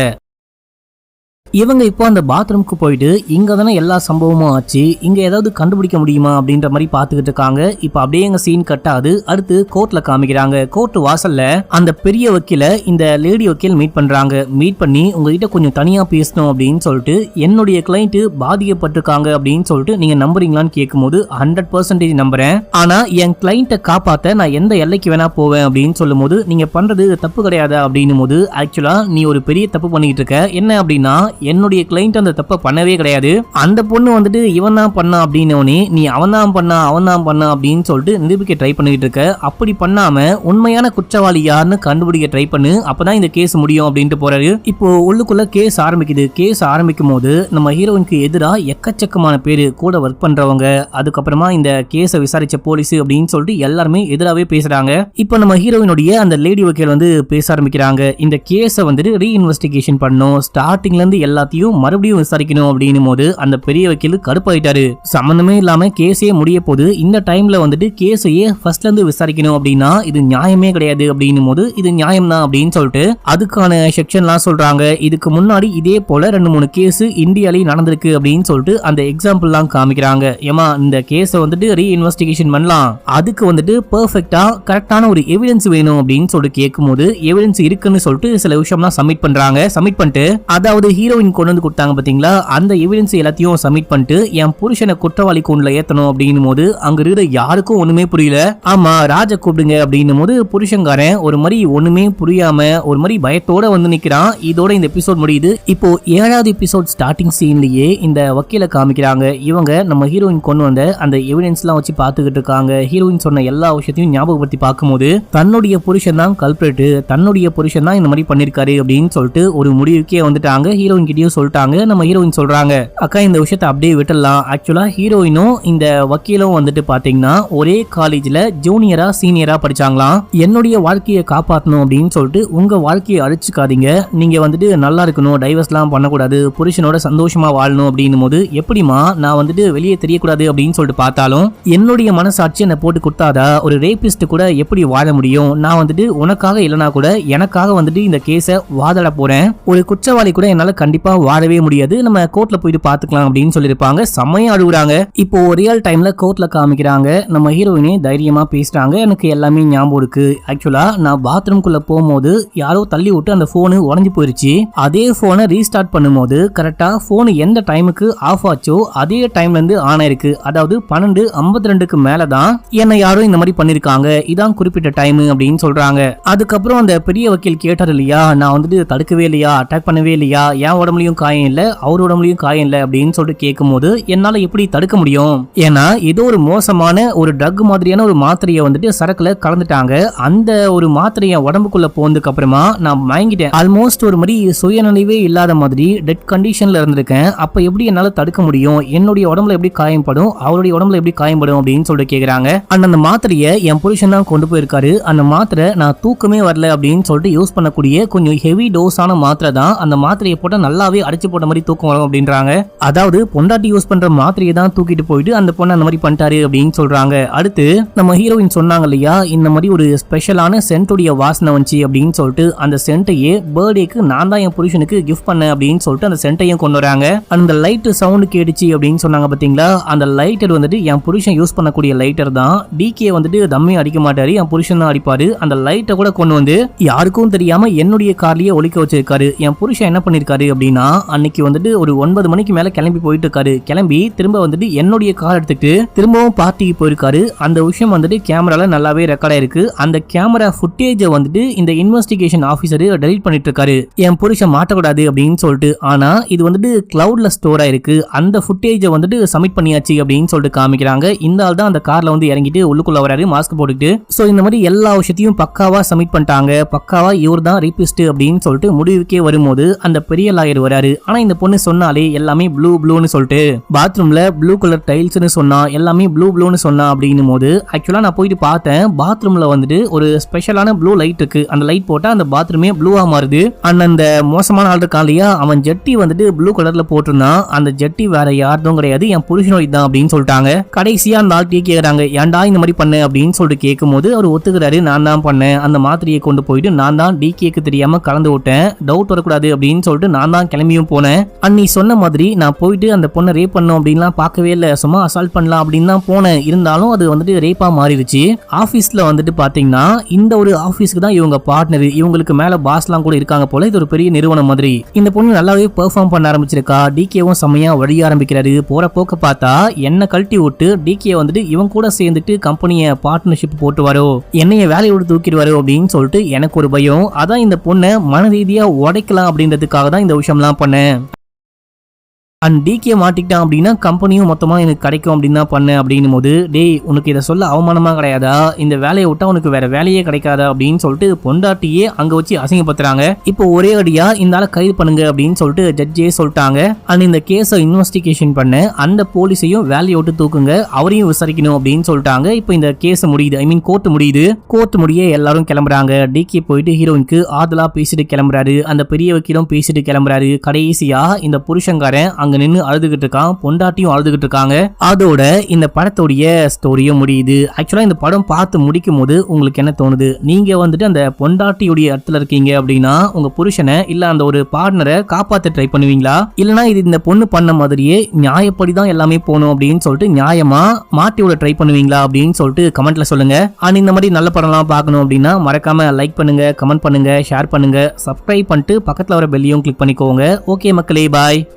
S1: இவங்க இப்போ அந்த பாத்ரூம்க்கு போயிட்டு இங்க தானே எல்லா சம்பவமும் ஆச்சு, இங்க ஏதாவது கண்டுபிடிக்க முடியுமா அப்படின்ற மாதிரி பாத்துக்கிட்டு இருக்காங்க. இப்ப அப்படியே எங்க சீன் கட் ஆகுது. அடுத்து கோர்ட்ல காமிக்கிறாங்க. கோர்ட் வாசல்ல அந்த பெரிய வக்கீல இந்த லேடி வக்கீல் மீட் பண்றாங்க. மீட் பண்ணி உங்ககிட்ட கொஞ்சம் தனியா பேசணும் அப்படின்னு சொல்லிட்டு, என்னுடைய கிளைண்ட் பாதிக்கப்பட்டிருக்காங்க அப்படின்னு சொல்லிட்டு நீங்க நம்புறீங்களான்னு கேட்கும்போது 100% நம்புறேன். ஆனா என் கிளைண்ட்டை காப்பாத்த நான் எந்த எல்லைக்கு வேணா போவேன் அப்படின்னு சொல்லும் போது, நீங்க பண்றது தப்பு கிடையாதா அப்படின்னும் போது, ஆக்சுவலா நீ ஒரு பெரிய தப்பு பண்ணிட்டு இருக்க. என்ன அப்படின்னா என்னுடைய கிளைண்ட் அந்த தப்ப பண்ணவே கிடையாது. அந்த பொண்ணு வந்துட்டு இவன் தான் பண்ணா அப்படின்னே நீ அவன் தான் பண்ணா அப்படின்னு சொல்லிட்டு நிரூபிக்க ட்ரை பண்ணிட்டு இருக்க. அப்படி பண்ணாம உண்மையான குற்றவாளி யாருன்னு கண்டுபிடிக்க ட்ரை பண்ணு, அப்பதான் இந்த கேஸ் முடியும் அப்படின்ட்டு போறாரு. இப்போ உள்ளுக்குள்ள கேஸ் ஆரம்பிக்குது. கேஸ் ஆரம்பிக்கும் போது நம்ம ஹீரோயினுக்கு எதிரா எக்கச்சக்கமான பேரு கூட ஒர்க் பண்றவங்க, அதுக்கப்புறமா இந்த கேஸை விசாரிச்ச போலீஸ் அப்படின்னு சொல்லிட்டு எல்லாருமே எதிராவே பேசுறாங்க. இப்போ நம்ம ஹீரோயினுடைய அந்த லேடி வக்கீல் வந்து பேச ஆரம்பிக்கிறாங்க. இந்த கேஸை வந்துட்டு ரீஇன்வெஸ்டிகேஷன் பண்ணணும், ஸ்டார்டிங்ல இருந்து எல்லாத்தையும் மறுபடியும் விசாரிக்கணும் அப்படின்னும் போது அந்த பெரிய வக்கீல் கடுப்பாயிட்டாரு. சம்பந்தமே இல்லாம கேஸே முடிய போது இந்த டைம்ல வந்துட்டு கேஸையே ஃபர்ஸ்ட்ல இருந்து விசாரிக்கணும் அப்படின்னா இது நியாயமே கிடையாது அப்படின்னும் போது, இது நியாயம் தான் அப்படின்னு சொல்லிட்டு அதுக்கான செக்ஷன்லாம் சொல்றாங்க. இதுக்கு முன்னாடி இதே போல 2-3 கேஸ் இந்தியாலே நடந்திருக்கு அப்படின்னு சொல்லிட்டு அந்த எக்ஸாம்பிள்லாம் காமிக்கிறாங்க. ஏமா இந்த கேஸை வந்துட்டு ரீஇன்வெஸ்டிகேஷன் பண்ணலாம், அதுக்கு வந்துட்டு பெர்ஃபெக்ட்டா கரெக்டான ஒரு எவிடன்ஸ் வேணும் அப்படின்னு சொல்லிட்டு கேட்கும்போது எவிடன்ஸ் இருக்குன்னு சொல்லிட்டு சில விஷயம்லாம் சப்மிட் பண்றாங்க. சப்மிட் பண்ணிட்டு, அதாவது ஹீரோயின் கொண்டு வந்து கொடுத்தாங்க பாத்தீங்களா, அந்த எவிடன்ஸ் எல்லாத்தையும் சப்மிட் பண்ணிட்டு என் புருஷனை குற்றவாளி கூண்டுல ஏத்தணும் அப்படின்னும் போது அங்க இருக்கிற யாருக்கும் ஒண்ணுமே புரியல. ஆமா ராஜ கூப்பிடுங்க அப்படின்னும் போது புருஷங்காரன் ஒரு மாதிரி ஒண்ணுமே புரியாம ஒரு மாதிரி பயத்தோட வந்து நிக்கிறான். இதோட இந்த எபிசோட் முடியுது. இப்போ 7வது எபிசோட் ஸ்டார்டிங் சீன்லயே இந்த வக்கீல காமிக்கிறாங்க. இவங்க நம்ம ஹீரோயின் கொண்டு வந்த அந்த எவிடன்ஸ் எல்லாம் வச்சு பாத்துக்கிட்டு இருக்காங்க. ஹீரோயின் சொன்ன எல்லா விஷயத்தையும் ஞாபகப்படுத்தி பார்க்கும்போது தன்னுடைய புருஷன் தான் கல்பிரேட், தன்னுடைய புருஷன் தான் இந்த மாதிரி பண்ணிருக்காரு அப்படின்னு சொல்லிட்டு ஒரு முடிவுக்கே வந்துட்டாங்க. ஹீரோயின் கிட்டயும் சொல்லிட்டாங்க. நம்ம ஹீரோயின் சொல்றாங்க, அக்கா இந்த விஷயத்தை அப்படியே விட்டுடலாம். ஆக்சுவலா ஹீரோயினும் இந்த வக்கீலும் வந்துட்டு பாத்தீங்கன்னா ஒரே காலேஜ்ல ஜூனியரா சீனியரா படிச்சாங்களாம். என்னுடைய வாழ்க்கையை காப்பாற்றணும் அப்படின்னு சொல்லிட்டு உங்க வாழ்க்கையை அழிச்சுக்காதீங்க, நீங்க வந்துட்டு நல்லா இருக்கணும், டைவர்ஸ்லாம் பண்ணக்கூடாது, புருஷனோட சந்தோஷமா வாழணும் அப்படின்னும் போது, எப்படிமா நான் வந்துட்டு வெளியே தெரியக்கூடாது அப்படின்னு சொல்லிட்டு பார்த்தாலும் என்னுடைய மனசாட்சி என்னை போட்டு கொடுத்தாதா, ஒரு ரேபிஸ்ட் கூட எப்படி வாழ முடியும், நான் வந்துட்டு உனக்காக இல்லைனா கூட எனக்காக வந்துட்டு இந்த கேஸை வாதாட போறேன், ஒரு குற்றவாளி கூட என்னால கண்டிப்பா வாழவே முடியாது, நம்ம கோர்ட்ல போயிட்டு பாத்துக்கலாம் அப்படின்னு சொல்லிருப்பாங்க. செம்மையா அழுகுறாங்க. இப்போ ரியல் டைம்ல கோர்ட்ல காமிக்கிறாங்க. நம்ம ஹீரோயினே தைரியமா பேசுறாங்க. எனக்கு எல்லாமே ஞாபகம் இருக்கு. ஆக்சுவலா நான் பாத்ரூம்குள்ள போகும்போது யாரோ தள்ளி விட்டு அந்த போனு உடஞ்சு போயிருச்சு. அதே போனை ரீஸ்டார்ட் பண்ணும்போது கரெக்டா போன் எந்த டைமுக்கு ஆஃப் ஆச்சோ அதே டைம்ல இருந்து ஆன் ஆயிருக்கு. அதாவது 12:52க்கு மேலதான் என்ன யாரும் இந்த மாதிரி பண்ணிருக்காங்க, இதான் குறிப்பிட்ட டைம் அப்படின்னு சொல்றாங்க. அதுக்கப்புறம் அந்த பெரிய வக்கீல் கேட்டார் இல்லையா, நான் வந்துட்டு தடுக்கவே இல்லையா, அட்டாக் பண்ணவே இல்லையா, ஏன் உடம்புலயும் காயம் இல்ல, அவர் உடம்புலயும் காயம் இல்ல அப்படின்னு சொல்லிட்டு கேட்கும்போது என்னால எப்படி தடுக்க முடியும்? ஏன்னா ஏதோ ஒரு மோசமான ஒரு ட்ரக் மாதிரியான ஒரு மாத்திரையை வந்துட்டு சரக்குல கலந்துட்டாங்க. அந்த ஒரு மாத்திரையை உடம்புக்குள்ள போனதுக்கு அப்புறமா நான் மயங்கிட்டேன். ஆல்மோஸ்ட் ஒரு மாதிரி சுயநினைவே இல்லாத மாதிரி டெட் கண்டிஷன்ல இருந்திருக்கேன். அப்ப எப்படி என்னால தடுக்க முடியும்? என்னுடைய உடம்புல எப்படி காயம்படும், அவருடைய உடம்புல எப்படி காயம்படும் அப்படின்னு சொல்லிட்டு கேக்குறாங்க. அந்த மாத்திரையை என் புருஷன் தான் கொண்டு போயிருக்காரு. அந்த மாத்திரை நான் தூக்கமே வரல அப்படின்னு சொல்லிட்டு யூஸ் பண்ணக்கூடிய கொஞ்சம் ஹெவி டோஸான மாத்திரை தான். அந்த மாத்திரையை போட்டா நல்லாவே அடிச்சு போட்ட மாதிரி தூக்கம் வரும் அப்படின்றாங்க. அதாவது பொண்டாட்டி யூஸ் பண்ற மாத்திரையை தான் தூக்கிட்டு போயிட்டு அந்த பொண்ணு அந்த மாதிரி பண்ணிட்டாரு அப்படின்னு சொல்றாங்க. அடுத்து நம்ம ஹீரோயின் சொன்னாங்க இல்லையா, இந்த மாதிரி ஒரு ஸ்பெஷலான சென்ட்டுடைய வாசனை வந்துச்சு அப்படின்னு சொல்லிட்டு அந்த சென்ட்டையே பர்த்டேக்கு நான் தான் என் புருஷனுக்கு கிஃப்ட் பண்ணேன் அப்படின்னு சொல்லிட்டு அந்த சென்ட்டையும் கொண்டு வராங்க. அந்த லைட் சவுண்ட் கேடுச்சு அப்படின்னு சொன்னாங்க பாத்தீங்களா, அந்த லைட்டர் வந்துட்டு என் புருஷன் யூஸ் பண்ணக்கூடிய லைட்டர் தான். டிகே வந்துட்டு தம்மே அடிக்க மாட்டாரு, என் புருஷன் தான் அடிப்பாரு. அந்த லைட்டை கூட கொண்டு வந்து யாருக்கும் தெரியாம என்னுடைய கார்லயே ஒலிக்க வச்சிருக்காரு. என் புருஷன் என்ன பண்ணிருக்காரு அப்படின்னா, அன்னைக்கு வந்துட்டு ஒரு 9 மணிக்கு மேல கிளம்பி போயிட்டு இருக்காரு. கிளம்பி திரும்ப வந்துட்டு என்னுடைய கார் எடுத்துட்டு திரும்பவும் பார்ட்டிக்கு போயிருக்காரு. அந்த விஷயம் வந்துட்டு கேமரால நல்லாவே ரெக்கார்ட் ஆயிருக்கு. அந்த கேமரா ஃபுட்டேஜை வந்துட்டு இந்த இன்வெஸ்டிகேஷன் ஆபீசர் டெலீட் பண்ணிட்டு இருக்காரு, என் புருஷன் மாட்டக்கூடாது அப்படின்னு சொல்லிட்டு. ஆனா இது வந்துட்டு கிளவுட்ல ஸ்டோர் ஆயிருக்கு. அந்த ஃபுட்டேஜை வந்துட்டு சப்மிட் பண்ணியாச்சு அப்படின்னு சொல்லிட்டு காமிக்கிறாங்க. இந்த ஆள் தான் அந்த கார்ல வந்து இறங்கிட்டு உள்ளுக்குள்ள வராரு மாஸ்க் போட்டுட்டு. சோ இந்த மாதிரி எல்லா விஷயத்தையும் பக்காவா சப்மிட் பண்ணிட்டாங்க. பக்காவா இவர் தான் ரேபிஸ்ட் அப்படின்னு சொல்லிட்டு முடிவுக்கே வரும்போது அந்த பெரிய லாயர் வராரு. ஆனா இந்த பொண்ணு சொன்னாலே எல்லாமே ப்ளூன்னு சொல்லிட்டு பாத்ரூம்ல ப்ளூ கலர் டைல்ஸ்னு சொன்னா, எல்லாமே ப்ளூன்னு சொன்னா அப்படின்னும் போது ஆக்சுவலா நான் போயிட்டு பார்த்தேன். பாத்ரூம்ல வந்துட்டு ஒரு ஸ்பெஷலான ப்ளூ லைட் இருக்கு. அந்த லைட் போட்டா அந்த பாத்ரூமே ப்ளூவா மாறுது. அந்த மோசமான ஆள் இருக்கான் இல்லையா, அவன் ஜெட்டி வந்துட்டு ப்ளூ கலர்ல போட்டிருந்தான். அந்த ஜெட்டி வேற யாரும் கிடையாது, என் புருஷனோட தான் அப்படின்னு சொல்லிட்டாங்க. கடைசியா அந்த ஆள் கேக்குறாங்க, ஏன்டா இந்த மாதிரி பண்ண அப்படின்னு சொல்லிட்டு கேட்கும்போது அவர் ஒத்துக்கிறாரு, நான் தான் பண்ணேன். அந்த மாத்திரையை கொண்டு போயிட்டு நான் தான் டிகேக்கு தெரியாம கலந்து விட்டேன், டவுட் வரக்கூடாது அப்படின்னு சொல்லிட்டு நான் தான் கிளம்பியும் போனேன். அன்னி சொன்ன மாதிரி நான் போயிட்டு அந்த பொண்ணை ரேப் பண்ணும் அப்படின்லாம் பார்க்கவே இல்லை, சும்மா அசால்ட் பண்ணலாம் அப்படின்னு தான் போனேன். இருந்தாலும் அது வந்துட்டு ரேப்பா மாறிடுச்சு. ஆபீஸ்ல வந்துட்டு பாத்தீங்கன்னா இந்த ஒரு ஆபீஸ்க்கு தான் இவங்க பார்ட்னர், இவங்களுக்கு மேல பாஸ்லாம் கூட இருக்காங்க போல. இது ஒரு பெரிய நிறுவனம் மாதிரி. இந்த பொண்ணு நல்லாவே பெர்ஃபார்ம் பண்ண ஆரம்பிச்சிருக்கா. டிகேவும் செம்மையா வழிய ஆரம்பிக்கிறாரு. போற போக்க பார்த்தா என்ன கழட்டி விட்டு டிகே வந்துட்டு இவங்க கூட சேர்ந்துட்டு கம்பெனியை பார்ட்னர்ஷிப் போட்டு வரோ, என்னைய வேலையை விட்டு தூக்கிடுவாரோ அப்படின்னு சொல்லிட்டு எனக்கு ஒரு பயம். அதான் இந்த பொண்ணை மன ரீதியா உடைக்கலாம் அப்படின்றதுக்காக தான் இந்த விஷயம்லாம் பண்ணேன். அண்ட் டிகே மாட்டிக்கிட்டான் அப்படின்னா கம்பெனியும் மொத்தமா எனக்கு கிடைக்கும் அப்படின்னு தான் பண்ணேன் அப்படின்னும் போது, டேய் உனக்கு இதை சொல்ல அவமானமா கிடையாதா, இந்த வேலையை விட்டா உனக்கு வேற வேலையே கிடைக்காதா அப்படின்னு சொல்லிட்டு பொண்டாட்டியே அங்க வச்சு அசிங்கப்படுத்துறாங்க. இப்போ ஒரே அடியா இந்த ஆளை கைது பண்ணுங்க அப்படின்னு சொல்லிட்டு ஜட்ஜே சொல்லிட்டாங்க. அண்ட் இந்த கேஸை இன்வெஸ்டிகேஷன் பண்ண அந்த போலீஸையும் வேலையை விட்டு தூக்குங்க, அவரையும் விசாரிக்கணும் அப்படின்னு சொல்லிட்டாங்க. இப்போ இந்த கேஸ் முடியுது, ஐ மீன் கோர்ட் முடியுது. கோர்ட் முடிய எல்லாரும் கிளம்புறாங்க. டிகே போயிட்டு ஹீரோயினுக்கு ஆதலா பேசிட்டு கிளம்புறாரு. அந்த பெரிய வக்கீலும் பேசிட்டு கிளம்புறாரு. கடைசியா இந்த புருஷங்காரன் அங்க நின்னு அழுதுகிட்டு இருக்கான், பொண்டாட்டியும் அழுதுகிட்டு இருக்காங்க. அதோட இந்த படத்தோடைய ஸ்டோரியும் முடியுது. ஆக்சுவலா இந்த படம் பார்த்து முடிக்கும் போது உங்களுக்கு என்ன தோணுது? நீங்க வந்துட்டு அந்த பொண்டாட்டியுடைய இடத்துல இருக்கீங்க அப்படின்னா உங்க புருஷனை இல்ல அந்த ஒரு பார்ட்னரை காப்பாத்த ட்ரை பண்ணுவீங்களா, இல்லனா இது இந்த பொண்ணு பண்ண மாதிரியே நியாயப்படிதான் எல்லாமே போகணும் அப்படின்னு சொல்லிட்டு நியாயமா மாட்டி விட ட்ரை பண்ணுவீங்களா அப்படின்னு சொல்லிட்டு கமெண்ட்ல சொல்லுங்க. அண்ட் இந்த மாதிரி நல்ல படம்லாம் பார்க்கணும் அப்படின்னா மறக்காம லைக் பண்ணுங்க, கமெண்ட் பண்ணுங்க, ஷேர் பண்ணுங்க, சப்ஸ்கிரைப் பண்ணிட்டு பக்கத்துல வர பெல்லையும் கிளிக் பண்ணிக்கோங்க. ஓகே மக்களே, பாய்.